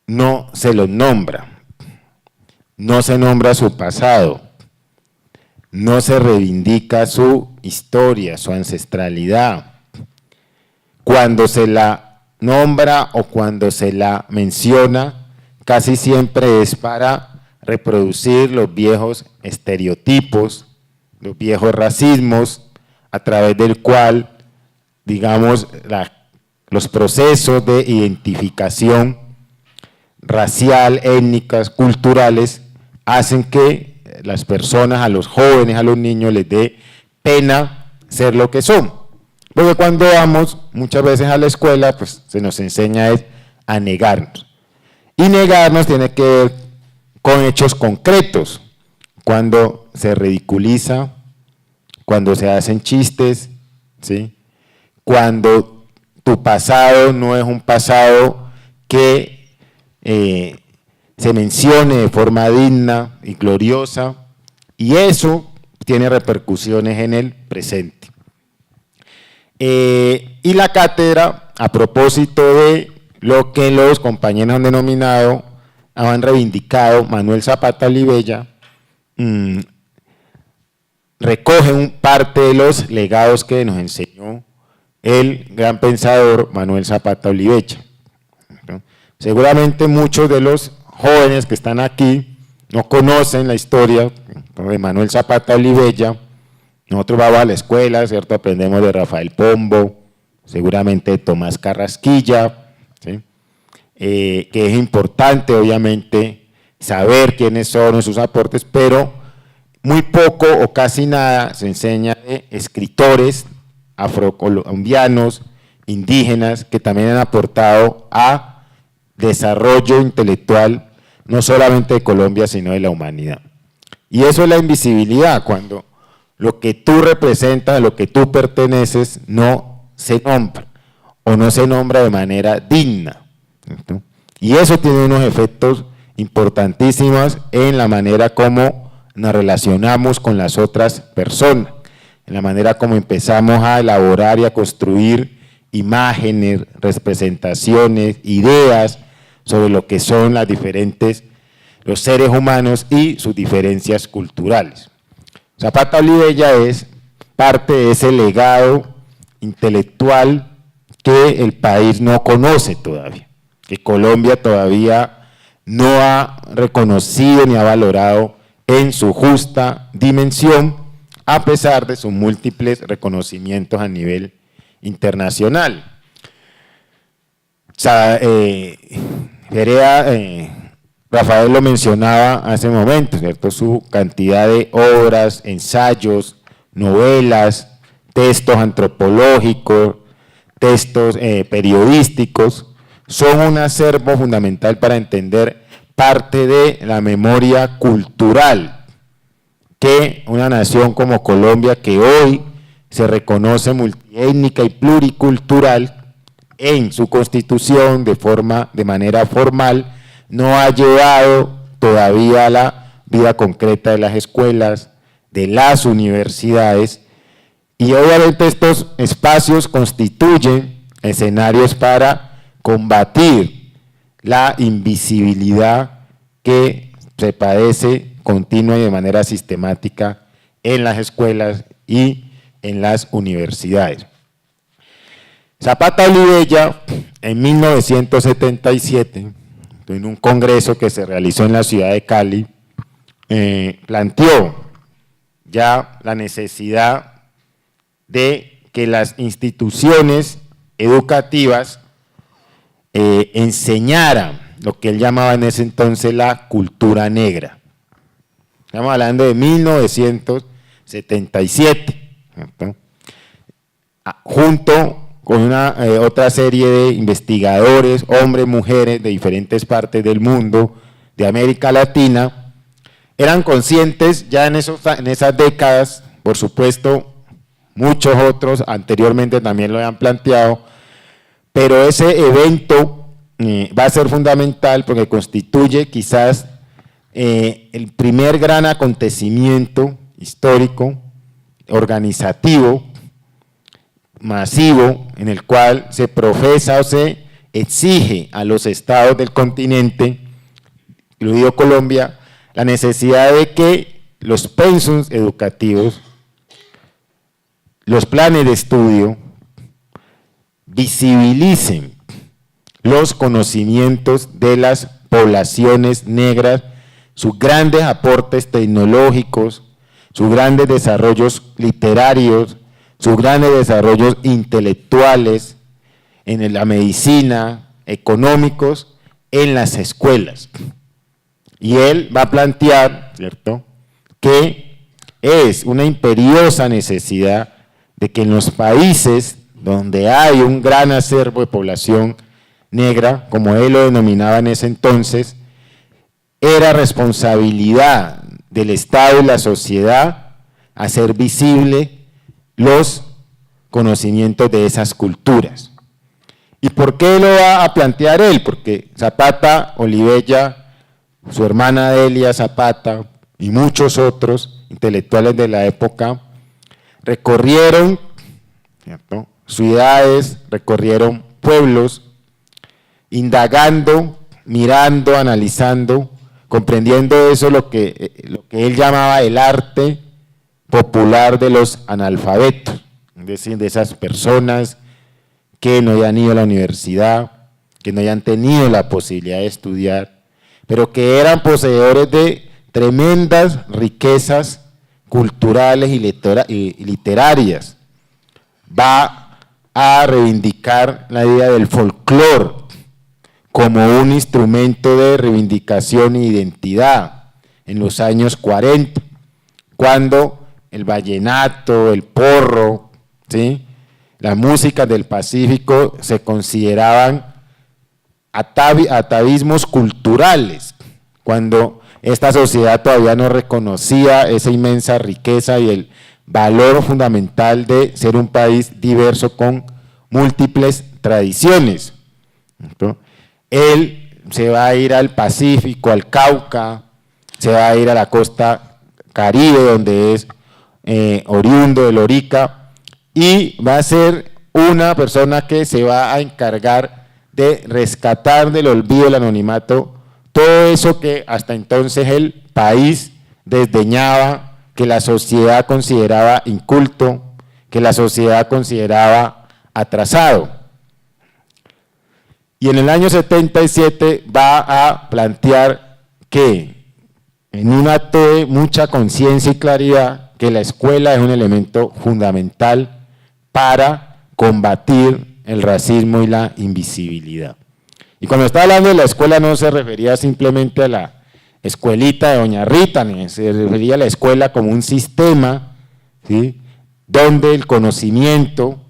B: no se los nombra, no se nombra su pasado, no se reivindica su historia, su ancestralidad. Cuando se la nombra o cuando se la menciona, casi siempre es para reproducir los viejos estereotipos, los viejos racismos, a través del cual, digamos, los procesos de identificación racial, étnicas, culturales, hacen que las personas, a los jóvenes, a los niños, les dé pena ser lo que son. Porque cuando vamos muchas veces a la escuela, pues se nos enseña a negarnos. Y negarnos tiene que ver con hechos concretos, cuando se ridiculiza, cuando se hacen chistes, ¿sí? Cuando tu pasado no es un pasado que se mencione de forma digna y gloriosa, y eso tiene repercusiones en el presente. Y la cátedra, a propósito de lo que los compañeros han denominado, han reivindicado Manuel Zapata Olivella, recoge parte de los legados que nos enseñó el gran pensador Manuel Zapata Olivella. Seguramente muchos de los jóvenes que están aquí no conocen la historia de Manuel Zapata Olivella. Nosotros vamos a la escuela, ¿cierto? Aprendemos de Rafael Pombo, seguramente de Tomás Carrasquilla, ¿sí? Que es importante, obviamente, saber quiénes son sus aportes, pero muy poco o casi nada se enseña de escritores afrocolombianos, indígenas, que también han aportado a desarrollo intelectual, no solamente de Colombia, sino de la humanidad. Y eso es la invisibilidad, cuando lo que tú representas, a lo que tú perteneces, no se nombra, o no se nombra de manera digna, ¿cierto? Y eso tiene unos efectos importantísimos en la manera como nos relacionamos con las otras personas, en la manera como empezamos a elaborar y a construir imágenes, representaciones, ideas sobre lo que son los seres humanos y sus diferencias culturales. Zapata Olivella es parte de ese legado intelectual que el país no conoce todavía, que Colombia todavía no ha reconocido ni ha valorado en su justa dimensión, a pesar de sus múltiples reconocimientos a nivel internacional. Rafael lo mencionaba hace un momento, ¿cierto? Su cantidad de obras, ensayos, novelas, textos antropológicos, textos periodísticos, son un acervo fundamental para entender parte de la memoria cultural que una nación como Colombia, que hoy se reconoce multiétnica y pluricultural en su constitución de manera formal, no ha llevado todavía a la vida concreta de las escuelas, de las universidades, y obviamente estos espacios constituyen escenarios para combatir la invisibilidad que se padece continua y de manera sistemática en las escuelas y en las universidades. Zapata Olivella, en 1977, en un congreso que se realizó en la ciudad de Cali, planteó ya la necesidad de que las instituciones educativas enseñaran lo que él llamaba en ese entonces la cultura negra. Estamos hablando de 1977, ¿cierto? Junto con otra serie de investigadores, hombres, mujeres de diferentes partes del mundo, de América Latina, eran conscientes ya en esas décadas, por supuesto, muchos otros anteriormente también lo habían planteado, pero ese evento va a ser fundamental porque constituye quizás el primer gran acontecimiento histórico, organizativo, masivo en el cual se profesa o se exige a los estados del continente, incluido Colombia, la necesidad de que los pensums educativos, los planes de estudio, visibilicen los conocimientos de las poblaciones negras, sus grandes aportes tecnológicos, sus grandes desarrollos literarios, sus grandes desarrollos intelectuales, en la medicina, económicos, en las escuelas. Y él va a plantear, ¿cierto?, que es una imperiosa necesidad de que en los países donde hay un gran acervo de población negra, como él lo denominaba en ese entonces, era responsabilidad del Estado y la sociedad hacer visible los conocimientos de esas culturas. ¿Y por qué lo va a plantear él? Porque Zapata, Olivella, su hermana Delia Zapata y muchos otros intelectuales de la época recorrieron, ¿cierto?, ciudades, recorrieron pueblos, indagando, mirando, analizando, comprendiendo eso, lo que él llamaba el arte popular de los analfabetos, es decir, de esas personas que no hayan ido a la universidad, que no hayan tenido la posibilidad de estudiar, pero que eran poseedores de tremendas riquezas culturales y literarias. Va a reivindicar la idea del folclore como un instrumento de reivindicación e identidad en los años 40, cuando el vallenato, el porro, ¿sí?, las músicas del Pacífico se consideraban atavismos culturales, cuando esta sociedad todavía no reconocía esa inmensa riqueza y el valor fundamental de ser un país diverso con múltiples tradiciones. ¿Cierto? Él se va a ir al Pacífico, al Cauca, se va a ir a la costa Caribe, donde es oriundo de Lorica, y va a ser una persona que se va a encargar de rescatar del olvido, el anonimato, todo eso que hasta entonces el país desdeñaba, que la sociedad consideraba inculto, que la sociedad consideraba atrasado. Y en el año 77 va a plantear que, en un acto de mucha conciencia y claridad, que la escuela es un elemento fundamental para combatir el racismo y la invisibilidad. Y cuando está hablando de la escuela no se refería simplemente a la escuelita de Doña Rita, ni se refería a la escuela como un sistema, ¿sí?, donde el conocimiento,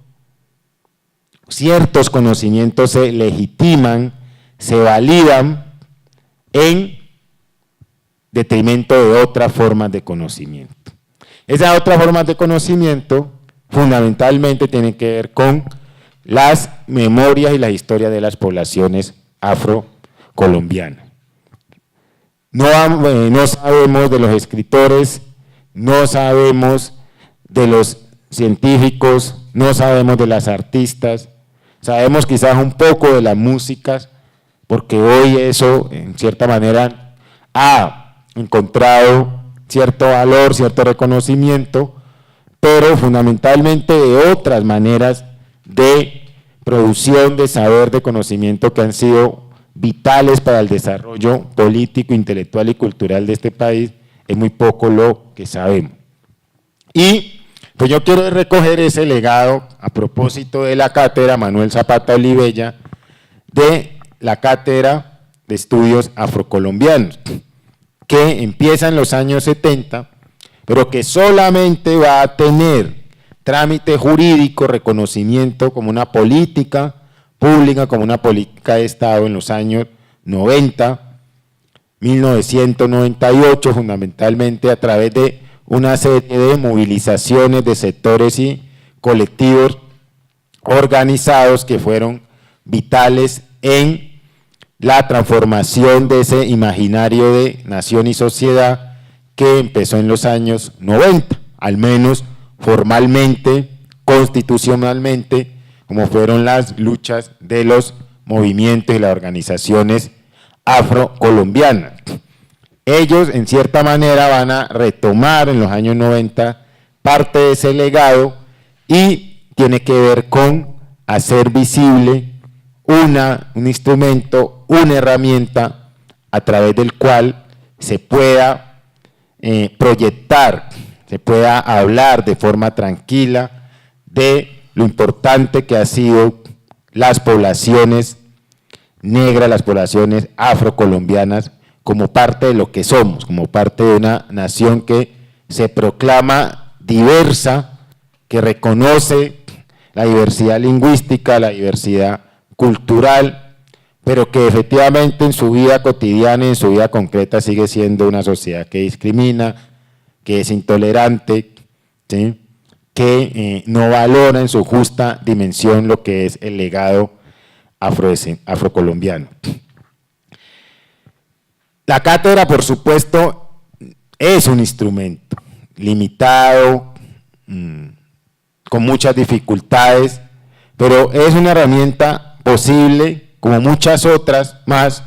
B: ciertos conocimientos se legitiman, se validan en detrimento de otras formas de conocimiento. Esas otras formas de conocimiento fundamentalmente tienen que ver con las memorias y la historia de las poblaciones afrocolombianas. No sabemos de los escritores, no sabemos de los científicos, no sabemos de las artistas, sabemos quizás un poco de las músicas, porque hoy eso en cierta manera ha encontrado cierto valor, cierto reconocimiento, pero fundamentalmente de otras maneras de producción de saber, de conocimiento que han sido vitales para el desarrollo político, intelectual y cultural de este país, es muy poco lo que sabemos. Y pues yo quiero recoger ese legado a propósito de la cátedra Manuel Zapata Olivella, de la cátedra de estudios afrocolombianos, que empieza en los años 70, pero que solamente va a tener trámite jurídico, reconocimiento como una política pública, como una política de Estado en los años 90, 1998, fundamentalmente a través de una serie de movilizaciones de sectores y colectivos organizados que fueron vitales en la transformación de ese imaginario de nación y sociedad que empezó en los años 90, al menos formalmente constitucionalmente, como fueron las luchas de los movimientos y las organizaciones afrocolombianas. Ellos, en cierta manera, van a retomar en los años 90 parte de ese legado y tiene que ver con hacer visible un instrumento, una herramienta a través del cual se pueda proyectar, se pueda hablar de forma tranquila de lo importante que ha sido las poblaciones negras, las poblaciones afrocolombianas, como parte de lo que somos, como parte de una nación que se proclama diversa, que reconoce la diversidad lingüística, la diversidad cultural, pero que efectivamente en su vida cotidiana y en su vida concreta sigue siendo una sociedad que discrimina, que es intolerante, ¿sí?, que no valora en su justa dimensión lo que es el legado afrocolombiano. La cátedra, por supuesto, es un instrumento limitado, con muchas dificultades, pero es una herramienta posible, como muchas otras más,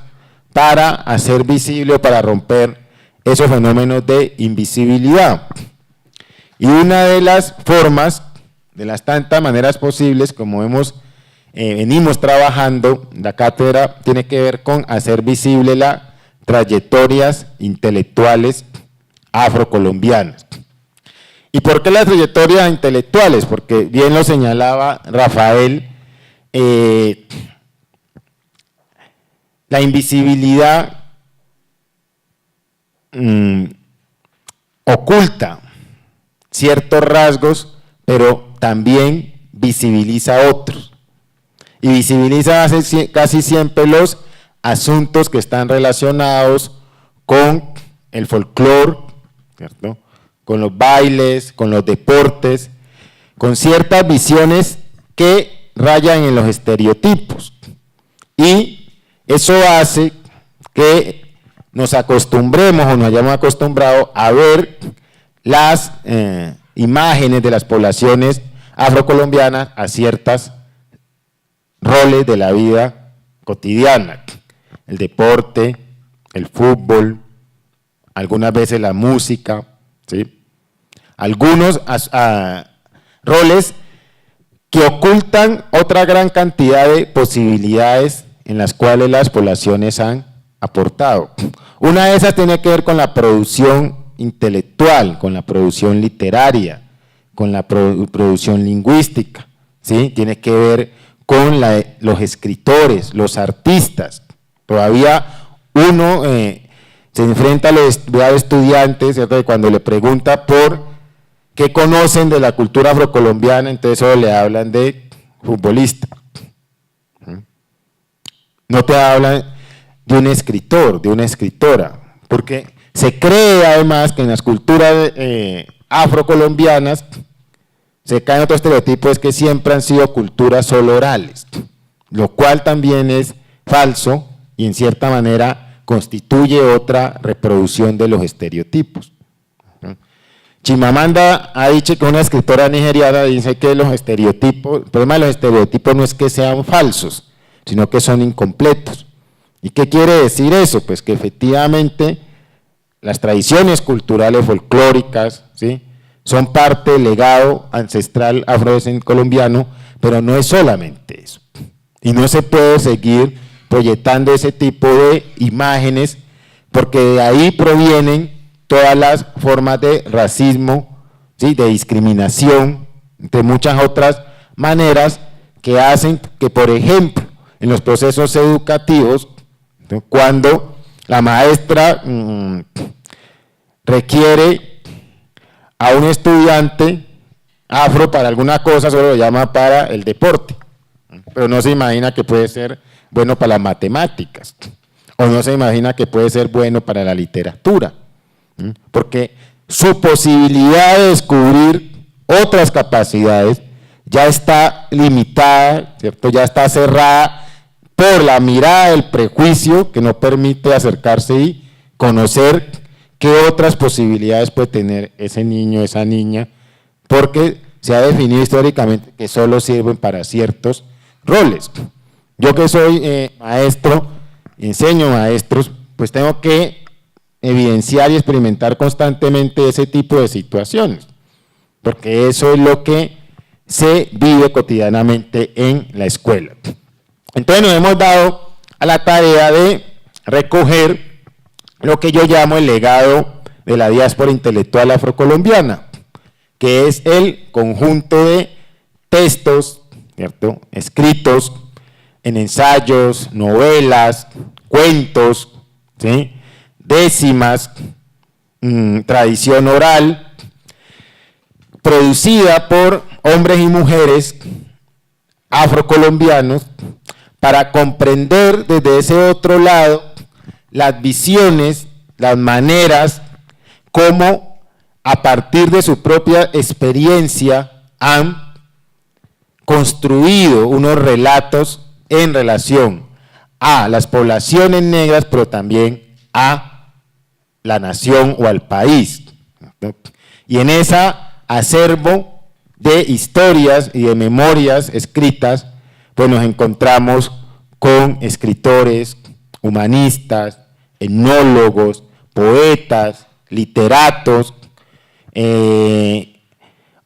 B: para hacer visible o para romper esos fenómenos de invisibilidad. Y una de las formas, de las tantas maneras posibles, como venimos trabajando, la cátedra tiene que ver con hacer visible las trayectorias intelectuales afrocolombianas. ¿Y por qué las trayectorias intelectuales? Porque bien lo señalaba Rafael, la invisibilidad oculta ciertos rasgos, pero también visibiliza otros. Y visibiliza casi siempre los asuntos que están relacionados con el folclore, ¿cierto?, con los bailes, con los deportes, con ciertas visiones que rayan en los estereotipos. Y eso hace que nos acostumbremos o nos hayamos acostumbrado a ver las imágenes de las poblaciones afrocolombianas a ciertos roles de la vida cotidiana, el deporte, el fútbol, algunas veces la música, ¿sí?, algunos roles que ocultan otra gran cantidad de posibilidades en las cuales las poblaciones han aportado. Una de esas tiene que ver con la producción intelectual, con la producción literaria, con la producción lingüística, ¿sí?, tiene que ver con los escritores, los artistas. Todavía uno se enfrenta a los estudiantes, ¿cierto?, y cuando le pregunta por qué conocen de la cultura afrocolombiana, entonces solo le hablan de futbolista. No te hablan de un escritor, de una escritora, porque se cree además que en las culturas afrocolombianas se cae en otro estereotipo, es que siempre han sido culturas solo orales, lo cual también es falso y en cierta manera constituye otra reproducción de los estereotipos. Chimamanda Adichie, que es una escritora nigeriana, dice que los estereotipos, el problema de los estereotipos no es que sean falsos, sino que son incompletos. ¿Y qué quiere decir eso? Pues que efectivamente las tradiciones culturales folclóricas, ¿sí?, son parte del legado ancestral afrocolombiano, pero no es solamente eso. Y no se puede seguir proyectando ese tipo de imágenes, porque de ahí provienen todas las formas de racismo, ¿sí?, de discriminación, de muchas otras maneras que hacen que, por ejemplo, en los procesos educativos, cuando la maestra requiere a un estudiante afro para alguna cosa, solo lo llama para el deporte, pero no se imagina que puede ser bueno para las matemáticas, o no se imagina que puede ser bueno para la literatura, porque su posibilidad de descubrir otras capacidades ya está limitada, ¿cierto?, ya está cerrada por la mirada del prejuicio que no permite acercarse y conocer qué otras posibilidades puede tener ese niño, esa niña, porque se ha definido históricamente que solo sirven para ciertos roles. Yo que soy maestro, enseño maestros, pues tengo que evidenciar y experimentar constantemente ese tipo de situaciones, porque eso es lo que se vive cotidianamente en la escuela. Entonces nos hemos dado a la tarea de recoger lo que yo llamo el legado de la diáspora intelectual afrocolombiana, que es el conjunto de textos, ¿cierto?, escritos en ensayos, novelas, cuentos, ¿sí?, décimas, tradición oral, producida por hombres y mujeres afrocolombianos para comprender desde ese otro lado las visiones, las maneras, cómo a partir de su propia experiencia han construido unos relatos en relación a las poblaciones negras, pero también a la nación o al país. Y en esa acervo de historias y de memorias escritas, pues nos encontramos con escritores, humanistas, etnólogos, poetas, literatos,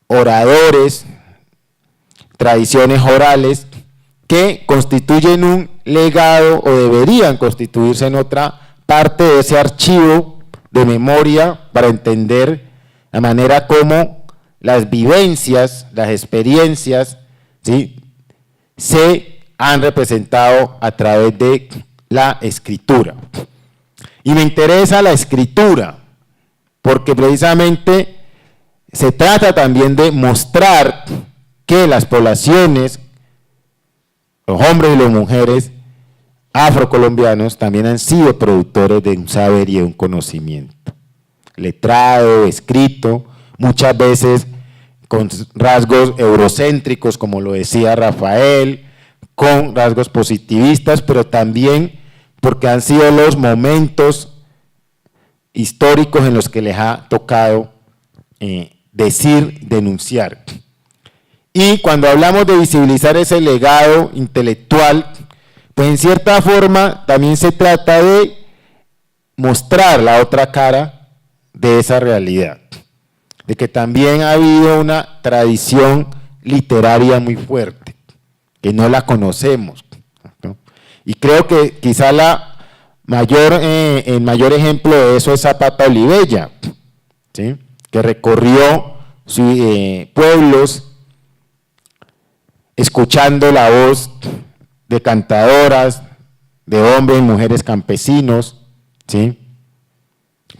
B: oradores, tradiciones orales, que constituyen un legado o deberían constituirse en otra parte de ese archivo de memoria para entender la manera como las vivencias, las experiencias, ¿sí?, se han representado a través de la escritura. Y me interesa la escritura, porque precisamente se trata también de mostrar que las poblaciones, los hombres y las mujeres afrocolombianos también han sido productores de un saber y de un conocimiento, letrado, escrito, muchas veces con rasgos eurocéntricos, como lo decía Rafael, con rasgos positivistas, pero también porque han sido los momentos históricos en los que les ha tocado decir, denunciar. Y cuando hablamos de visibilizar ese legado intelectual, pues en cierta forma también se trata de mostrar la otra cara de esa realidad, de que también ha habido una tradición literaria muy fuerte, que no la conocemos, ¿no? Y creo que quizá el mayor ejemplo de eso es Zapata Olivella, ¿sí?, que recorrió pueblos escuchando la voz de cantadoras, de hombres y mujeres campesinos, ¿sí?,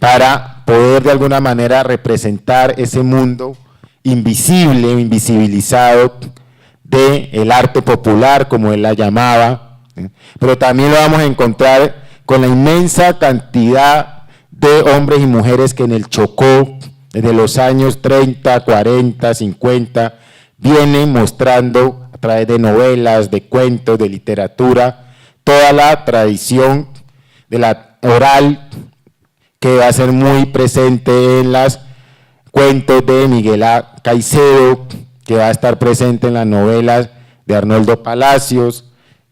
B: para poder de alguna manera representar ese mundo invisible, invisibilizado del arte popular, como él la llamaba, ¿sí?, pero también lo vamos a encontrar con la inmensa cantidad de hombres y mujeres que en el Chocó, desde los años 30, 40, 50, vienen mostrando a través de novelas, de cuentos, de literatura, toda la tradición de la oral que va a ser muy presente en los cuentos de Miguel A. Caicedo, que va a estar presente en las novelas de Arnoldo Palacios,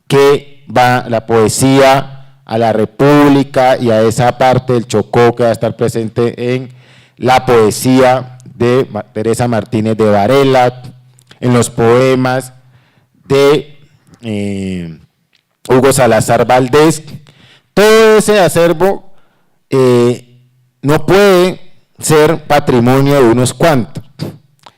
B: que va la poesía a la República y a esa parte del Chocó que va a estar presente en la poesía de Teresa Martínez de Varela, en los poemas de Hugo Salazar Valdés. Todo ese acervo no puede ser patrimonio de unos cuantos.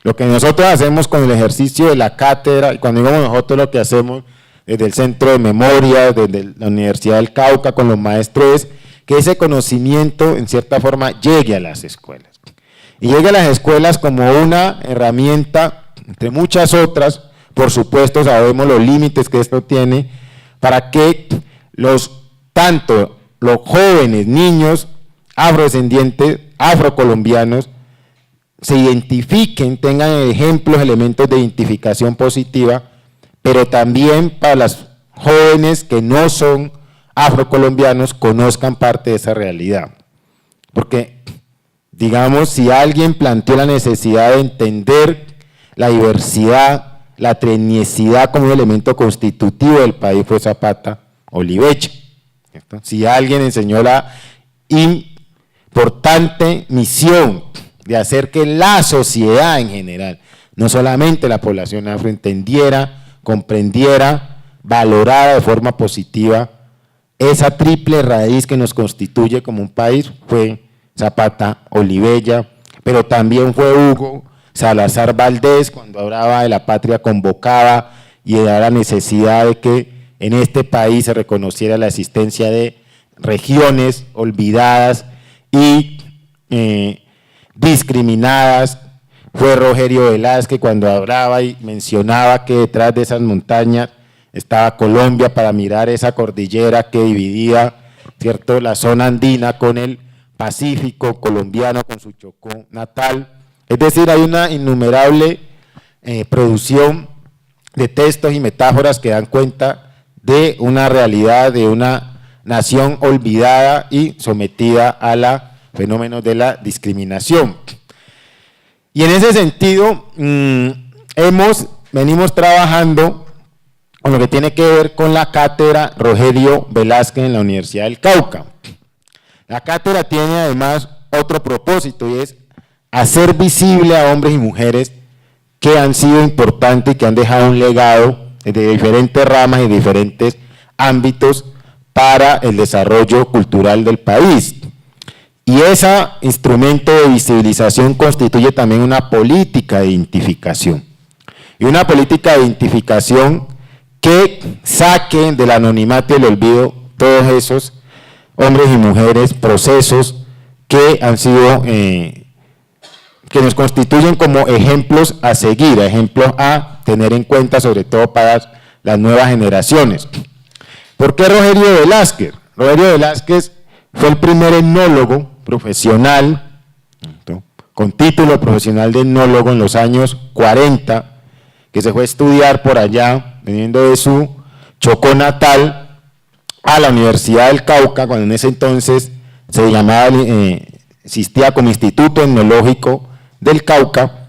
B: Lo que nosotros hacemos con el ejercicio de la cátedra, y cuando digo nosotros lo que hacemos desde el Centro de Memoria, desde la Universidad del Cauca con los maestros, es que ese conocimiento en cierta forma llegue a las escuelas. Y llegue a las escuelas como una herramienta, entre muchas otras, por supuesto sabemos los límites que esto tiene, para que tanto los jóvenes, niños, afrodescendientes, afrocolombianos, se identifiquen, tengan ejemplos, elementos de identificación positiva, pero también para los jóvenes que no son afrocolombianos conozcan parte de esa realidad. Porque, digamos, si alguien planteó la necesidad de entender la diversidad, la etnicidad como un elemento constitutivo del país fue Zapata Olivecha. ¿Cierto? Si alguien enseñó la importante misión de hacer que la sociedad en general, no solamente la población afro, entendiera, comprendiera, valorara de forma positiva esa triple raíz que nos constituye como un país, fue Zapata Olivecha, pero también fue Hugo Salazar Valdés, cuando hablaba de la patria convocaba y de la necesidad de que en este país se reconociera la existencia de regiones olvidadas y discriminadas. Fue Rogerio Velázquez cuando hablaba y mencionaba que detrás de esas montañas estaba Colombia para mirar esa cordillera que dividía, ¿cierto?, la zona andina con el Pacífico colombiano, con su Chocó natal. Es decir, hay una innumerable producción de textos y metáforas que dan cuenta de una realidad, de una nación olvidada y sometida a los fenómenos de la discriminación. Y en ese sentido, venimos trabajando con lo que tiene que ver con la cátedra Rogerio Velázquez en la Universidad del Cauca. La cátedra tiene además otro propósito y es hacer visible a hombres y mujeres que han sido importantes y que han dejado un legado de diferentes ramas y diferentes ámbitos para el desarrollo cultural del país. Y ese instrumento de visibilización constituye también una política de identificación. Y una política de identificación que saque del anonimato y el olvido todos esos hombres y mujeres, procesos que han sido, que nos constituyen como ejemplos a seguir, ejemplos a tener en cuenta, sobre todo para las nuevas generaciones. ¿Por qué Rogerio Velázquez? Rogerio Velázquez fue el primer etnólogo profesional, con título profesional de etnólogo en los años 40, que se fue a estudiar por allá, veniendo de su Chocó natal, a la Universidad del Cauca, cuando en ese entonces se llamaba, existía como Instituto Etnológico del Cauca,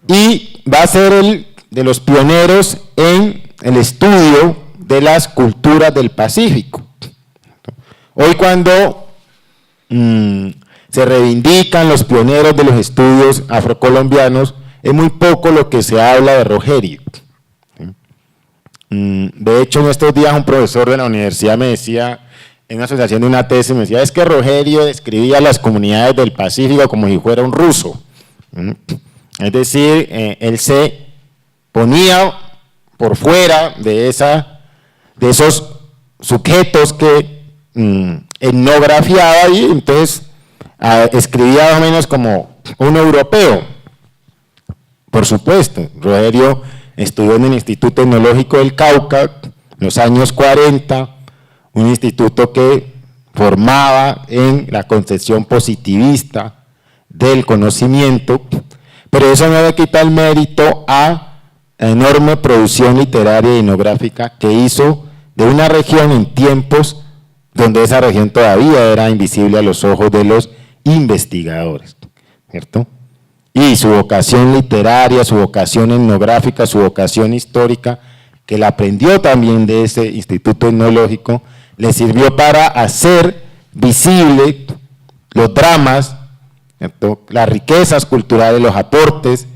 B: y va a ser el de los pioneros en el estudio de las culturas del Pacífico. Hoy cuando se reivindican los pioneros de los estudios afrocolombianos, es muy poco lo que se habla de Rogerio. De hecho, en estos días un profesor de la universidad me decía, en una asociación de una tesis, me decía, es que Rogerio describía las comunidades del Pacífico como si fuera un ruso. Es decir, él se ponía por fuera de esos sujetos que etnografiaba y entonces escribía más o menos como un europeo. Por supuesto, Rogerio estudió en el Instituto Etnológico del Cauca en los años 40, un instituto que formaba en la concepción positivista del conocimiento, pero eso no le quita el mérito a la enorme producción literaria y etnográfica que hizo de una región en tiempos donde esa región todavía era invisible a los ojos de los investigadores, ¿cierto? Y su vocación literaria, su vocación etnográfica, su vocación histórica, que la aprendió también de ese instituto etnológico, le sirvió para hacer visible los dramas, ¿cierto?, las riquezas culturales, los aportes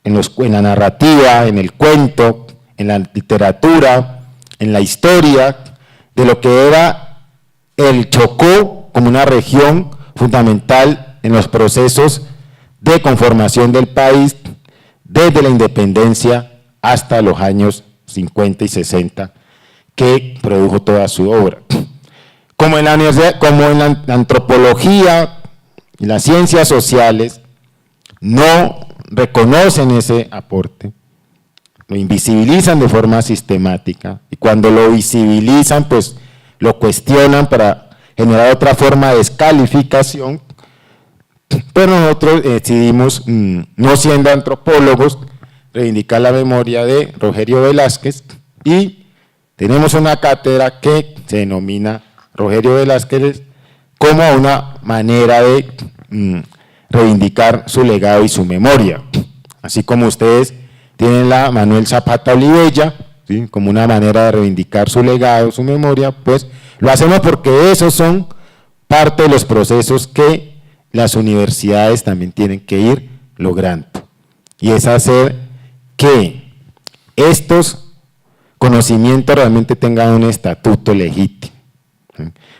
B: en la narrativa, en el cuento, en la literatura, en la historia, de lo que era el Chocó como una región fundamental en los procesos de conformación del país desde la independencia hasta los años 50 y 60, que produjo toda su obra. Como en la antropología y las ciencias sociales no reconocen ese aporte, lo invisibilizan de forma sistemática, y cuando lo visibilizan, pues lo cuestionan para generar otra forma de descalificación. Pero nosotros decidimos, no siendo antropólogos, reivindicar la memoria de Rogerio Velázquez, y tenemos una cátedra que se denomina Rogerio Velázquez como una manera de reivindicar su legado y su memoria. Así como ustedes tienen la Manuel Zapata Olivella, ¿sí?, como una manera de reivindicar su legado, su memoria, pues lo hacemos porque esos son parte de los procesos que las universidades también tienen que ir logrando. Y es hacer que estos conocimientos realmente tengan un estatuto legítimo.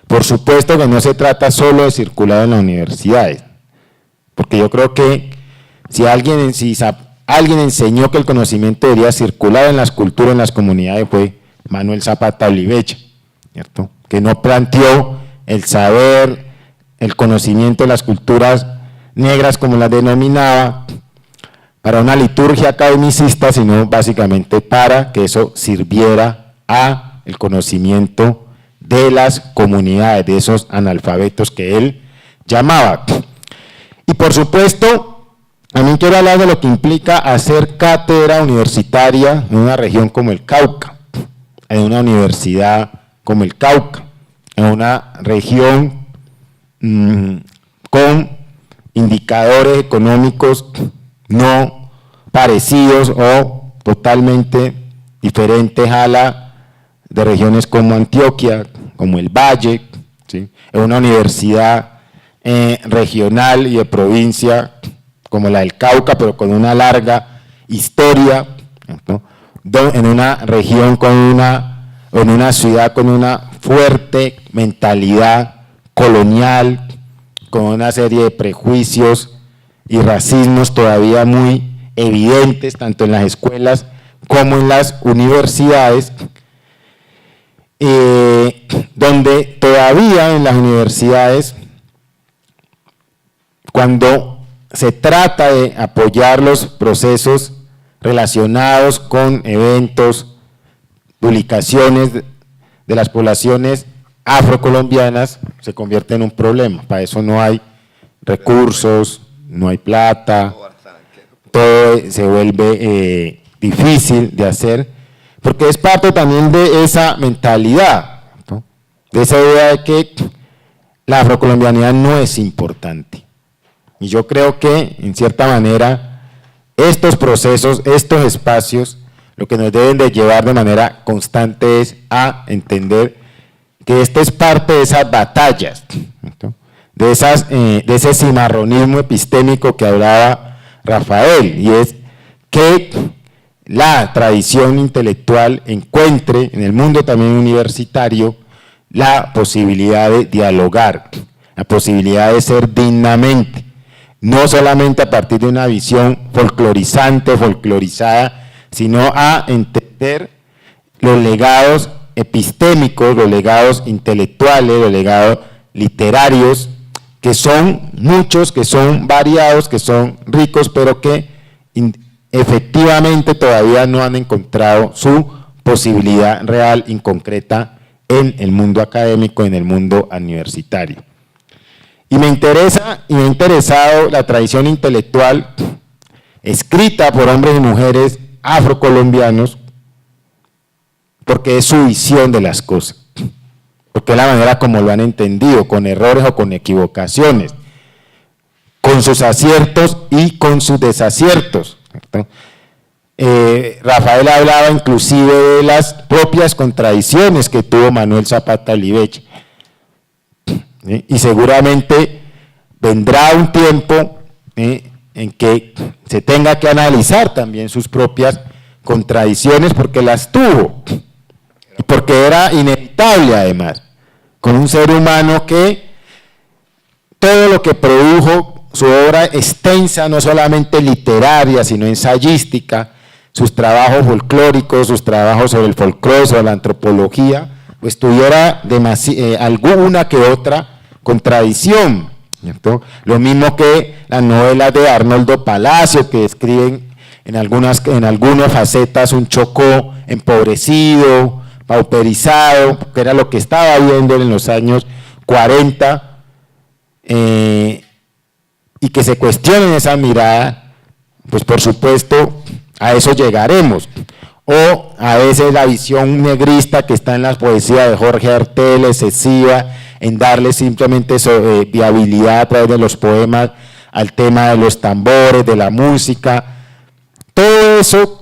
B: Por supuesto que no se trata solo de circular en las universidades, porque yo creo que si alguien enseñó que el conocimiento debería circular en las culturas, en las comunidades, fue Manuel Zapata Olivella, ¿cierto?, que no planteó el saber, el conocimiento de las culturas negras, como las denominaba, para una liturgia academicista, sino básicamente para que eso sirviera a el conocimiento de las comunidades, de esos analfabetos que él llamaba. Y por supuesto, también quiero hablar de lo que implica hacer cátedra universitaria en una región como el Cauca, en una universidad como el Cauca, en una región con indicadores económicos no parecidos o totalmente diferentes a la de regiones como Antioquia, como el Valle, ¿sí?, en una universidad regional y de provincia como la del Cauca, pero con una larga historia, ¿no?, en una región en una ciudad con una fuerte mentalidad colonial, con una serie de prejuicios y racismos todavía muy evidentes, tanto en las escuelas como en las universidades, donde todavía en las universidades, cuando se trata de apoyar los procesos relacionados con eventos, publicaciones de las poblaciones afrocolombianas, se convierte en un problema. Para eso no hay recursos, no hay plata, todo se vuelve difícil de hacer, porque es parte también de esa mentalidad, ¿no?, de esa idea de que la afrocolombianidad no es importante. Y yo creo que, en cierta manera, estos procesos, estos espacios, lo que nos deben de llevar de manera constante es a entender que esto es parte de esas batallas, ¿no?, de ese cimarronismo epistémico que hablaba Rafael, y es que la tradición intelectual encuentre en el mundo también universitario la posibilidad de dialogar, la posibilidad de ser dignamente, no solamente a partir de una visión folclorizante, folclorizada, sino a entender los legados epistémicos, los legados intelectuales, los legados literarios, que son muchos, que son variados, que son ricos, pero que efectivamente todavía no han encontrado su posibilidad real y concreta en el mundo académico, en el mundo universitario. Y me interesa y me ha interesado la tradición intelectual escrita por hombres y mujeres afrocolombianos, porque es su visión de las cosas, porque es la manera como lo han entendido, con errores o con equivocaciones, con sus aciertos y con sus desaciertos. Rafael hablaba inclusive de las propias contradicciones que tuvo Manuel Zapata Olivella, ¿sí?, y seguramente vendrá un tiempo en que se tenga que analizar también sus propias contradicciones, porque las tuvo, y porque era inevitable además, con un ser humano que todo lo que produjo, su obra extensa, no solamente literaria, sino ensayística, sus trabajos folclóricos, sus trabajos sobre el folclore, sobre la antropología, pues tuviera alguna que otra contradicción, ¿cierto? Lo mismo que las novelas de Arnoldo Palacio, que describen en algunas facetas un Chocó empobrecido, pauperizado, que era lo que estaba viendo en los años 40, y que se cuestionen esa mirada, pues por supuesto a eso llegaremos. O a veces la visión negrista que está en las poesías de Jorge Artel, excesiva en darle simplemente viabilidad a través de los poemas al tema de los tambores, de la música, todo eso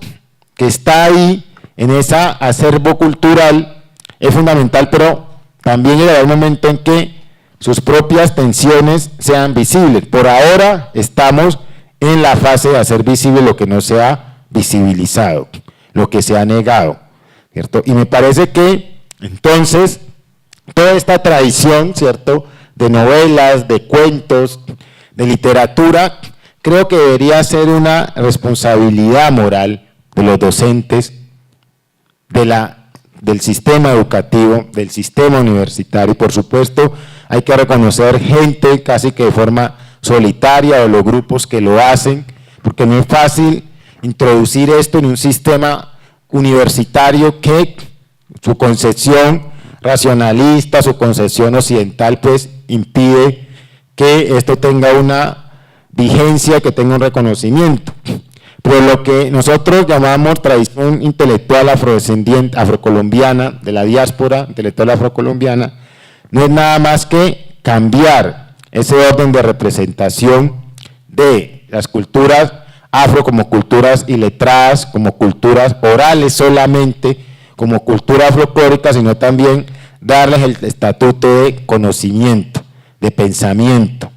B: que está ahí en ese acervo cultural es fundamental, pero también llegará un momento en que sus propias tensiones sean visibles. Por ahora estamos en la fase de hacer visible lo que no se ha visibilizado, lo que se ha negado, ¿cierto? Y me parece que entonces toda esta tradición, ¿cierto?, de novelas, de cuentos, de literatura, creo que debería ser una responsabilidad moral de los docentes, del sistema educativo, del sistema universitario, y por supuesto hay que reconocer gente casi que de forma solitaria o los grupos que lo hacen, porque no es fácil introducir esto en un sistema universitario que su concepción racionalista, su concepción occidental, pues impide que esto tenga una vigencia, que tenga un reconocimiento. Pero lo que nosotros llamamos tradición intelectual afrodescendiente, afrocolombiana, de la diáspora intelectual afrocolombiana, no es nada más que cambiar ese orden de representación de las culturas afro como culturas iletradas, como culturas orales solamente, como cultura folclórica, sino también darles el estatuto de conocimiento, de pensamiento,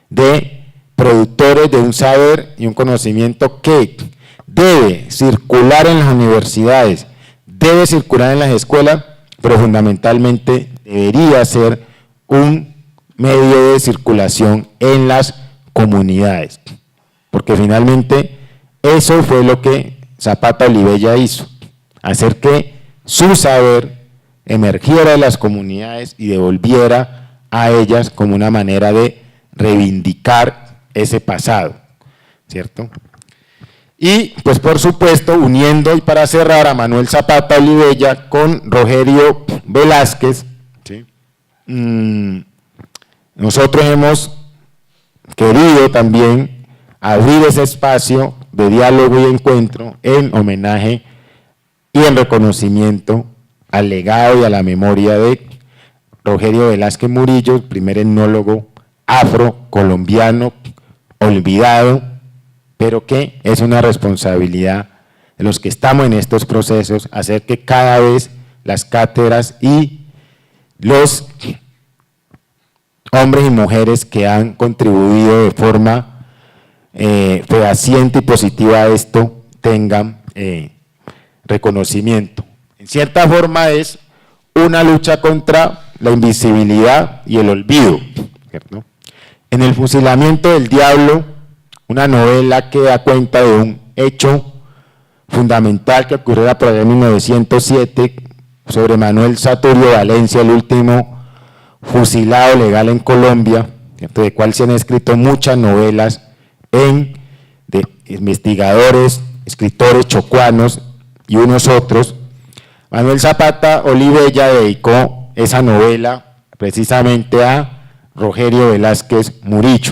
B: de productores de un saber y un conocimiento que debe circular en las universidades, debe circular en las escuelas, pero fundamentalmente debería ser un medio de circulación en las comunidades, porque finalmente eso fue lo que Zapata Olivella hizo, hacer que su saber emergiera de las comunidades y devolviera a ellas como una manera de reivindicar ese pasado, ¿cierto? Y pues por supuesto uniendo y para cerrar a Manuel Zapata Olivella con Rogerio Velázquez, ¿sí? Nosotros hemos querido también abrir ese espacio de diálogo y encuentro en homenaje y en reconocimiento al legado y a la memoria de Rogerio Velázquez Murillo, el primer etnólogo afrocolombiano olvidado, pero que es una responsabilidad de los que estamos en estos procesos hacer que cada vez las cátedras y los hombres y mujeres que han contribuido de forma fehaciente y positiva a esto tengan reconocimiento. En cierta forma es una lucha contra la invisibilidad y el olvido, ¿cierto? En El fusilamiento del diablo, una novela que da cuenta de un hecho fundamental que ocurrió por allá en 1907 sobre Manuel Saturio Valencia, el último fusilado legal en Colombia, ¿cierto?, de cual se han escrito muchas novelas de investigadores, escritores chocuanos y unos otros. Manuel Zapata Olivella dedicó esa novela precisamente a Rogerio Velázquez Murillo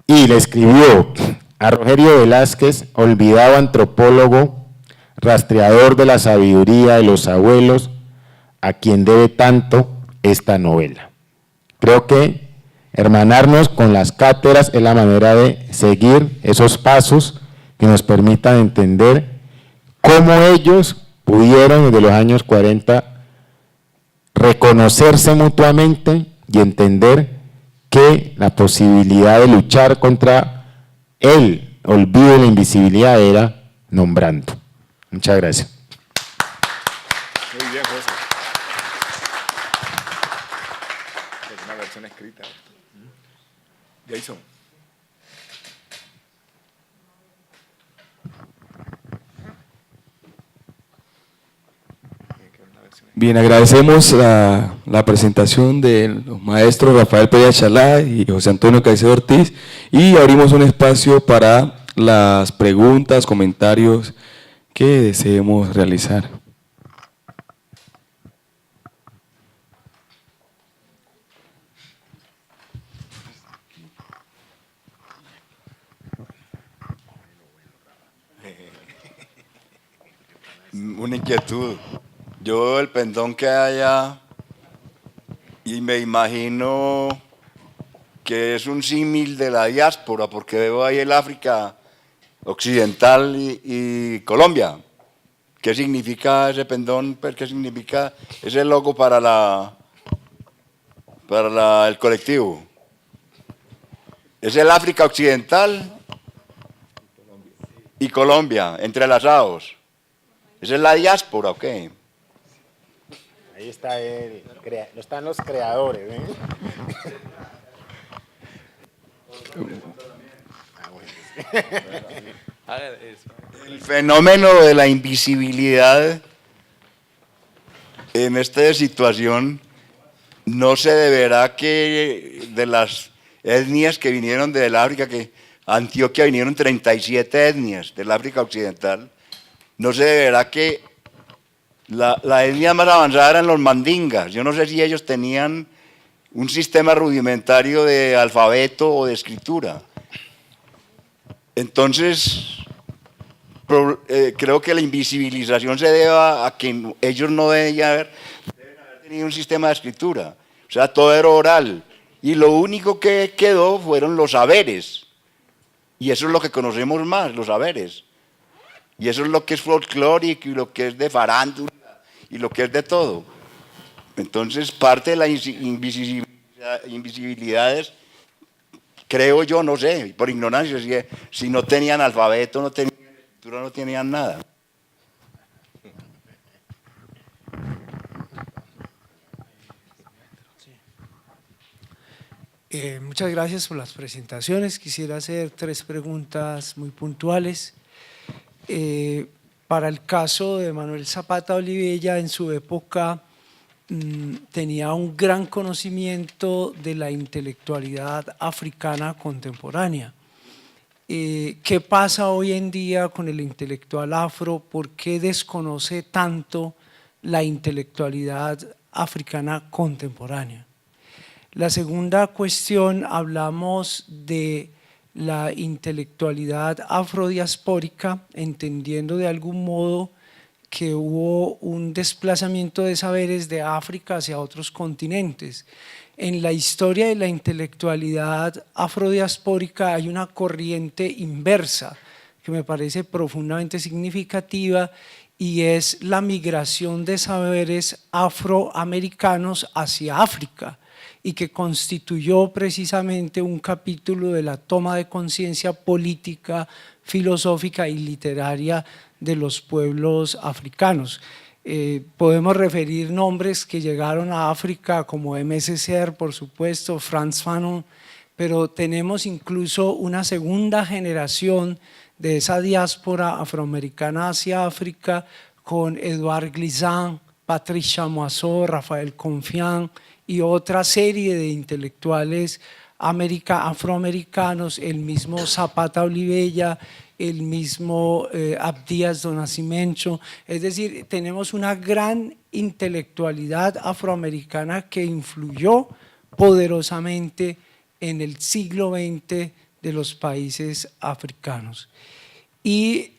B: y le escribió a Rogerio Velázquez, olvidado antropólogo, rastreador de la sabiduría de los abuelos, a quien debe tanto esta novela. Creo que hermanarnos con las cátedras es la manera de seguir esos pasos que nos permitan entender cómo ellos pudieron desde los años 40 reconocerse mutuamente y entender que la posibilidad de luchar contra el olvido y la invisibilidad era nombrando. Muchas gracias.
A: Muy bien, José. Es una versión escrita. Jason.
C: Bien, agradecemos la presentación de los maestros Rafael Peña Chalá y José Antonio Caicedo Ortiz y abrimos un espacio para las preguntas, comentarios que deseemos realizar.
D: Una inquietud. Yo veo el pendón que hay allá y me imagino que es un símil de la diáspora, porque veo ahí el África occidental y Colombia. ¿Qué significa ese pendón? Pues, ¿qué significa ese logo para el colectivo? ¿Es el África Occidental y Colombia, entrelazados? ¿Esa es la diáspora o qué?
B: Ahí está no están los creadores, ¿eh?
D: El fenómeno de la invisibilidad en esta situación no se deberá que de las etnias que vinieron del África, que Antioquia vinieron 37 etnias del África Occidental, no se deberá que la etnia más avanzada eran los mandingas. Yo no sé si ellos tenían un sistema rudimentario de alfabeto o de escritura. Entonces, creo que la invisibilización se debe a que ellos no deben haber tenido un sistema de escritura. O sea, todo era oral. Y lo único que quedó fueron los saberes. Y eso es lo que conocemos más, los saberes. Y eso es lo que es folclórico y lo que es de farándula y lo que es de todo. Entonces, parte de la invisibilidad es, creo yo, no sé, por ignorancia, si no tenían alfabeto, no tenían escritura, no tenían nada.
E: Muchas gracias por las presentaciones. Quisiera hacer 3 preguntas muy puntuales. Para el caso de Manuel Zapata Olivella, en su época tenía un gran conocimiento de la intelectualidad africana contemporánea. ¿Qué pasa hoy en día con el intelectual afro? ¿Por qué desconoce tanto la intelectualidad africana contemporánea? La segunda cuestión, hablamos de la intelectualidad afrodiaspórica, entendiendo de algún modo que hubo un desplazamiento de saberes de África hacia otros continentes. En la historia de la intelectualidad afrodiaspórica hay una corriente inversa que me parece profundamente significativa, y es la migración de saberes afroamericanos hacia África, y que constituyó precisamente un capítulo de la toma de conciencia política, filosófica y literaria de los pueblos africanos. Podemos referir nombres que llegaron a África como M. Cesaire, por supuesto, Frantz Fanon, pero tenemos incluso una segunda generación de esa diáspora afroamericana hacia África con Edouard Glissant, Patrice Chamoiseau, Rafael Confiant y otra serie de intelectuales afroamericanos, el mismo Zapata Olivella, el mismo Abdías do Nascimento. Es decir, tenemos una gran intelectualidad afroamericana que influyó poderosamente en el siglo XX de los países africanos. Y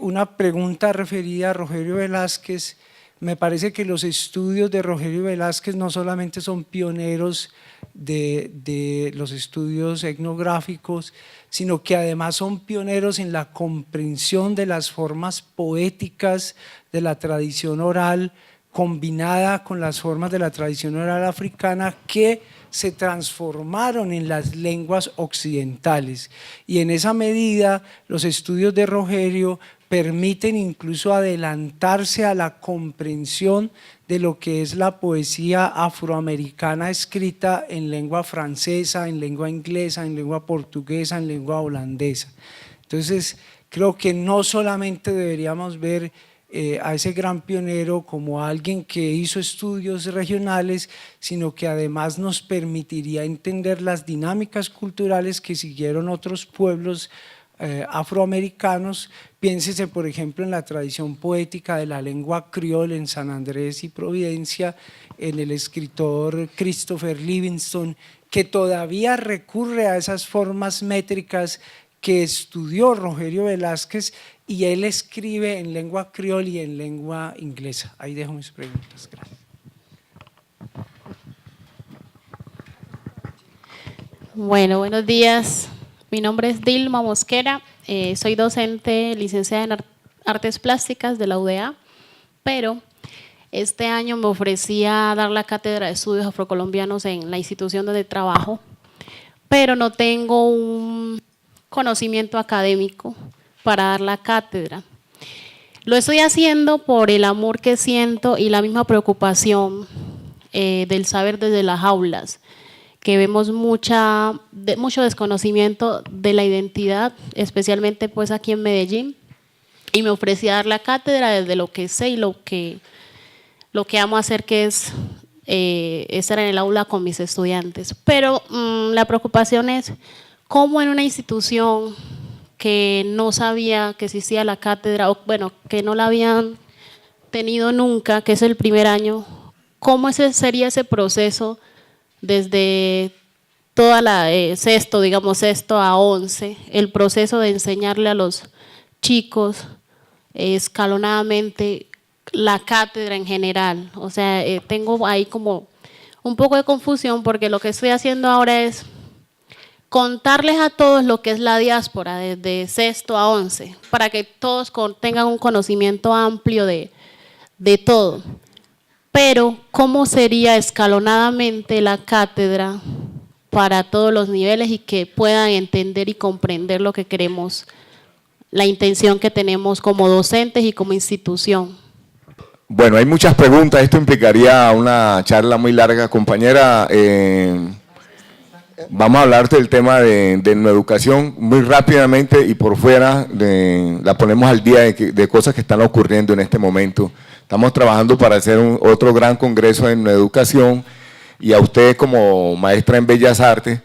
E: una pregunta referida a Rogerio Velázquez. Me parece que los estudios de Rogerio Velázquez no solamente son pioneros de los estudios etnográficos, sino que además son pioneros en la comprensión de las formas poéticas de la tradición oral, combinada con las formas de la tradición oral africana que se transformaron en las lenguas occidentales. Y en esa medida los estudios de Rogerio permiten incluso adelantarse a la comprensión de lo que es la poesía afroamericana escrita en lengua francesa, en lengua inglesa, en lengua portuguesa, en lengua holandesa. Entonces, creo que no solamente deberíamos ver a ese gran pionero como alguien que hizo estudios regionales, sino que además nos permitiría entender las dinámicas culturales que siguieron otros pueblos afroamericanos. Piénsese, por ejemplo, en la tradición poética de la lengua criol en San Andrés y Providencia, en el escritor Christopher Livingston, que todavía recurre a esas formas métricas que estudió Rogerio Velázquez, y él escribe en lengua criol y en lengua inglesa. Ahí dejo mis preguntas. Gracias.
F: Bueno, buenos días. Mi nombre es Dilma Mosquera. Soy docente licenciada en Artes Plásticas de la UDA, pero este año me ofrecí a dar la cátedra de estudios afrocolombianos en la institución donde trabajo, pero no tengo un conocimiento académico para dar la cátedra. Lo estoy haciendo por el amor que siento y la misma preocupación del saber desde las aulas, que vemos mucho desconocimiento de la identidad, especialmente pues aquí en Medellín, y me ofrecí a dar la cátedra desde lo que sé y lo que amo hacer, que es estar en el aula con mis estudiantes. Pero la preocupación es cómo en una institución que no sabía que existía la cátedra, o bueno, que no la habían tenido nunca, que es el primer año, ¿cómo sería ese proceso desde toda la sexto a 11, el proceso de enseñarle a los chicos escalonadamente la cátedra en general? O sea, tengo ahí como un poco de confusión, porque lo que estoy haciendo ahora es contarles a todos lo que es la diáspora desde sexto a 11, para que todos tengan un conocimiento amplio de todo. Pero, ¿cómo sería escalonadamente la cátedra para todos los niveles y que puedan entender y comprender lo que queremos, la intención que tenemos como docentes y como institución?
A: Bueno, hay muchas preguntas, esto implicaría una charla muy larga. Compañera, vamos a hablar del tema de educación muy rápidamente y por fuera la ponemos al día de cosas que están ocurriendo en este momento. Estamos trabajando para hacer otro gran congreso en educación, y a usted como maestra en Bellas Artes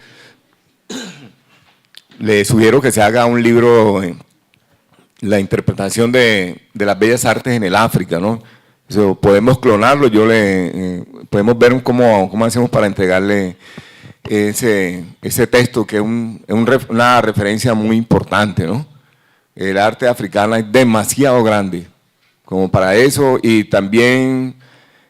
A: le sugiero que se haga un libro, la interpretación de las Bellas Artes en el África, ¿no? Eso, podemos clonarlo, podemos ver cómo hacemos para entregarle ese texto, que es una referencia muy importante, ¿no? El arte africano es demasiado grande como para eso, y también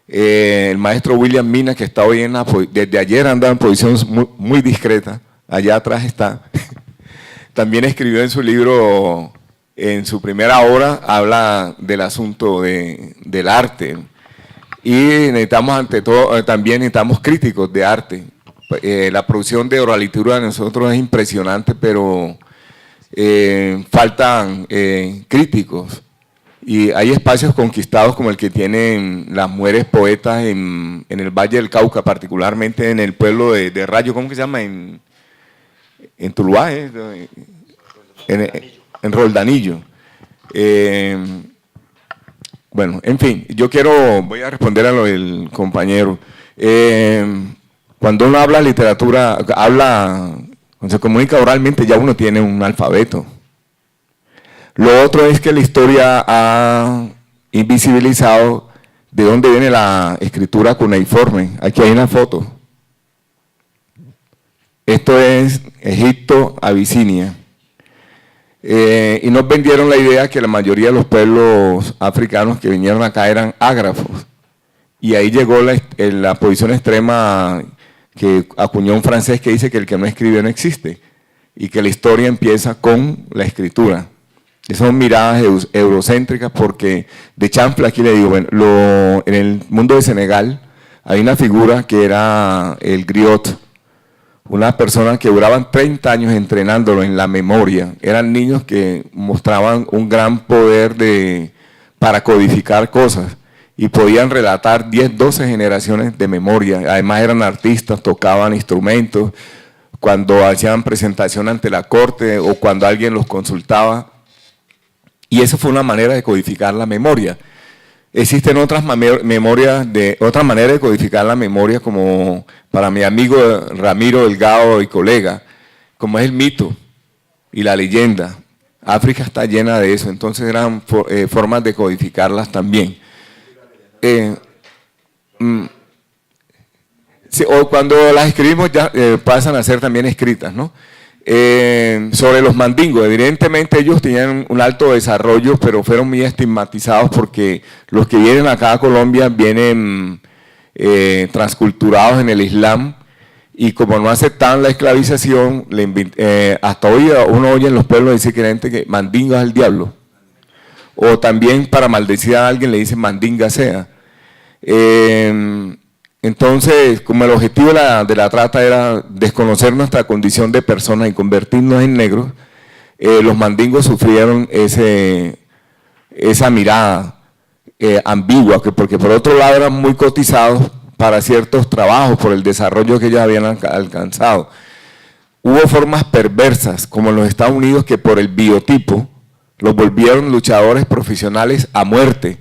A: el maestro William Mina, que está hoy desde ayer anda en posición muy discreta, allá atrás está, también escribió en su libro, en su primera obra, habla del asunto del arte, y necesitamos ante todo, también necesitamos críticos de arte. La producción de oralitura de nosotros es impresionante, pero faltan críticos, y hay espacios conquistados como el que tienen las mujeres poetas en el Valle del Cauca, particularmente en el pueblo de Rayo, ¿cómo que se llama? En Tuluá, en Roldanillo. Bueno, en fin, voy a responder a lo del compañero. Cuando uno habla literatura, cuando se comunica oralmente, ya uno tiene un alfabeto. Lo otro es que la historia ha invisibilizado de dónde viene la escritura cuneiforme. Aquí hay una foto. Esto es Egipto, Abisinia. Y nos vendieron la idea que la mayoría de los pueblos africanos que vinieron acá eran ágrafos. Y ahí llegó la posición extrema que acuñó un francés que dice que el que no escribe no existe, y que la historia empieza con la escritura. Son miradas eurocéntricas, porque de chanfle aquí le digo, bueno, en el mundo de Senegal hay una figura que era el griot, una persona que duraban 30 años entrenándolo en la memoria. Eran niños que mostraban un gran poder para codificar cosas, y podían relatar 10, 12 generaciones de memoria. Además eran artistas, tocaban instrumentos, cuando hacían presentación ante la corte o cuando alguien los consultaba. Y eso fue una manera de codificar la memoria. Existen otras maneras de codificar la memoria, como para mi amigo Ramiro Delgado y colega, como es el mito y la leyenda. África está llena de eso, entonces eran formas de codificarlas también. O cuando las escribimos ya pasan a ser también escritas, ¿no? Sobre los mandingos, evidentemente ellos tenían un alto desarrollo, pero fueron muy estigmatizados, porque los que vienen acá a Colombia vienen transculturados en el Islam, y como no aceptaban la esclavización, hasta hoy uno oye en los pueblos decir que mandinga es el diablo. O también para maldecir a alguien le dicen mandinga sea. Entonces, como el objetivo de la trata era desconocer nuestra condición de personas y convertirnos en negros, los mandingos sufrieron esa mirada ambigua, porque por otro lado eran muy cotizados para ciertos trabajos, por el desarrollo que ellos habían alcanzado. Hubo formas perversas, como en los Estados Unidos, que por el biotipo los volvieron luchadores profesionales a muerte.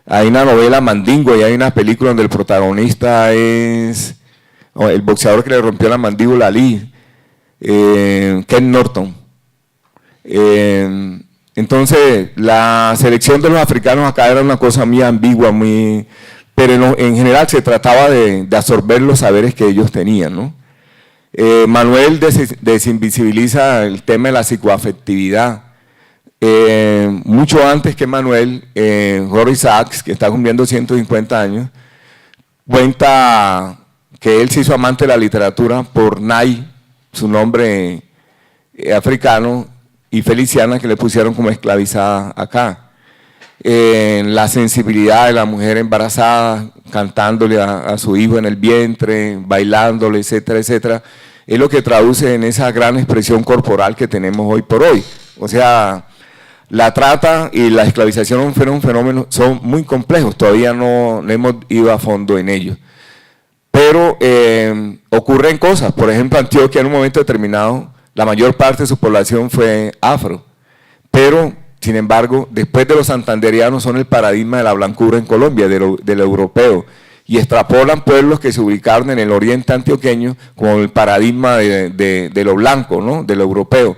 A: Hay una novela Mandingo y hay una película donde el protagonista es el boxeador que le rompió la mandíbula a Lee, Ken Norton. Entonces, la selección de los africanos acá era una cosa muy ambigua, pero en general se trataba de absorber los saberes que ellos tenían, ¿no? Manuel desinvisibiliza el tema de la psicoafectividad. Mucho antes que Manuel, Jorge Sachs, que está cumpliendo 150 años, cuenta que él se hizo amante de la literatura por Nay, su nombre africano, y Feliciana, que le pusieron como esclavizada acá. La sensibilidad de la mujer embarazada, cantándole a su hijo en el vientre, bailándole, etcétera, etcétera, es lo que traduce en esa gran expresión corporal que tenemos hoy por hoy. O sea, la trata y la esclavización son fenómenos, son muy complejos, todavía no hemos ido a fondo en ellos. Pero ocurren cosas, por ejemplo, Antioquia en un momento determinado, la mayor parte de su población fue afro, pero sin embargo, después de los santanderianos son el paradigma de la blancura en Colombia, del europeo, y extrapolan pueblos que se ubicaron en el oriente antioqueño como el paradigma de lo blanco, ¿no? De lo europeo,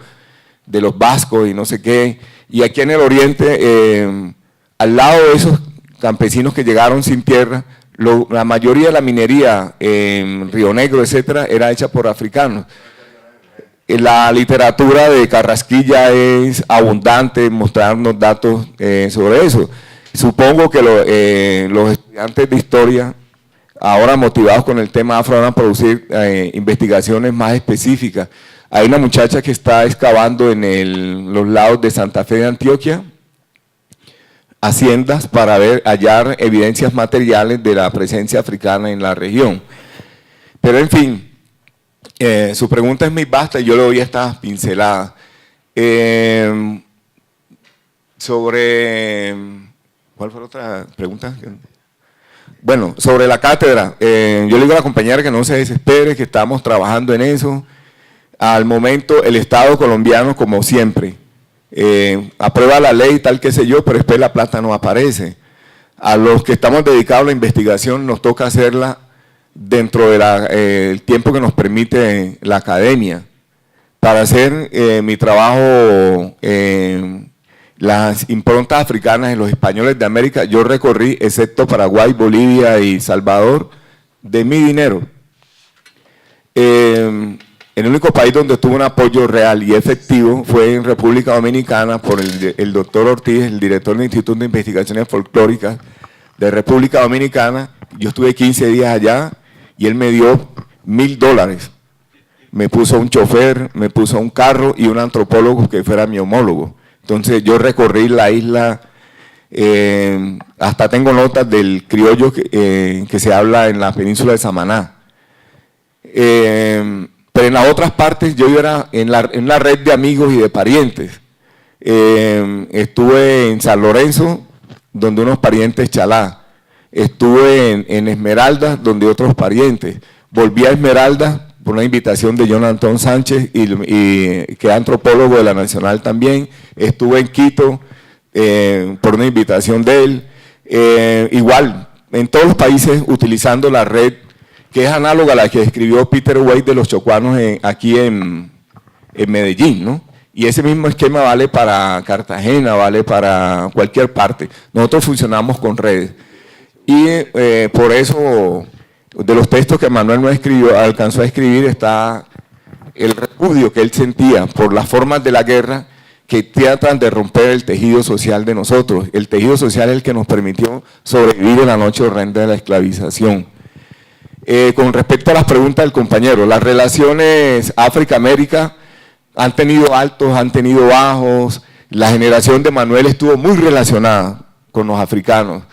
A: de los vascos y no sé qué. Y aquí en el oriente, al lado de esos campesinos que llegaron sin tierra, la mayoría de la minería en Río Negro, etcétera, era hecha por africanos. La literatura de Carrasquilla es abundante, mostrarnos datos sobre eso. Supongo que los estudiantes de historia, ahora motivados con el tema afro, van a producir investigaciones más específicas. Hay una muchacha que está excavando en los lados de Santa Fe de Antioquia, haciendas para hallar evidencias materiales de la presencia africana en la región. Pero en fin, su pregunta es muy vasta y yo le doy esta pincelada. ¿Cuál fue la otra pregunta? Bueno, sobre la cátedra, yo le digo a la compañera que no se desespere, que estamos trabajando en eso. Al momento, el Estado colombiano, como siempre, aprueba la ley, tal que sé yo, pero después la plata no aparece. A los que estamos dedicados a la investigación nos toca hacerla dentro del tiempo que nos permite la academia. Para hacer mi trabajo, las improntas africanas en los españoles de América, yo recorrí, excepto Paraguay, Bolivia y Salvador, de mi dinero. El único país donde tuvo un apoyo real y efectivo fue en República Dominicana por el doctor Ortiz, el director del Instituto de Investigaciones Folclóricas de República Dominicana. Yo estuve 15 días allá y él me dio $1000. Me puso un chofer, me puso un carro y un antropólogo que fuera mi homólogo. Entonces yo recorrí la isla, hasta tengo notas del criollo que se habla en la península de Samaná. Pero en las otras partes yo era en la red de amigos y de parientes. Estuve en San Lorenzo, donde unos parientes chalá. Estuve en Esmeraldas, donde otros parientes. Volví a Esmeraldas por una invitación de Jonathan Sánchez, y que es antropólogo de la Nacional también. Estuve en Quito por una invitación de él. Igual, en todos los países utilizando la red, que es análoga a la que escribió Peter Wade de los chocuanos aquí en Medellín, ¿no? Y ese mismo esquema vale para Cartagena, vale para cualquier parte. Nosotros funcionamos con redes. Y por eso, de los textos que Manuel no alcanzó a escribir, está el repudio que él sentía por las formas de la guerra que tratan de romper el tejido social de nosotros. El tejido social es el que nos permitió sobrevivir en la noche horrenda de la esclavización. Con respecto a las preguntas del compañero, las relaciones África-América han tenido altos, han tenido bajos. La generación de Manuel estuvo muy relacionada con los africanos.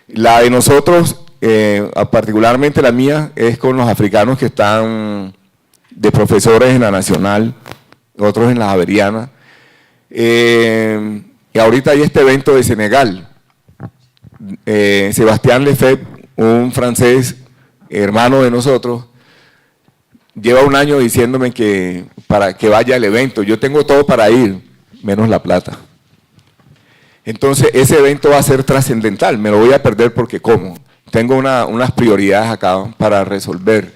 A: La de nosotros, particularmente la mía, es con los africanos que están de profesores en la Nacional, otros en la Javeriana. Y ahorita hay este evento de Senegal. Sebastián Lefebvre, un francés hermano de nosotros, lleva un año diciéndome que para que vaya al evento. Yo tengo todo para ir, menos la plata. Entonces ese evento va a ser trascendental, me lo voy a perder porque ¿cómo? Tengo unas prioridades acá para resolver.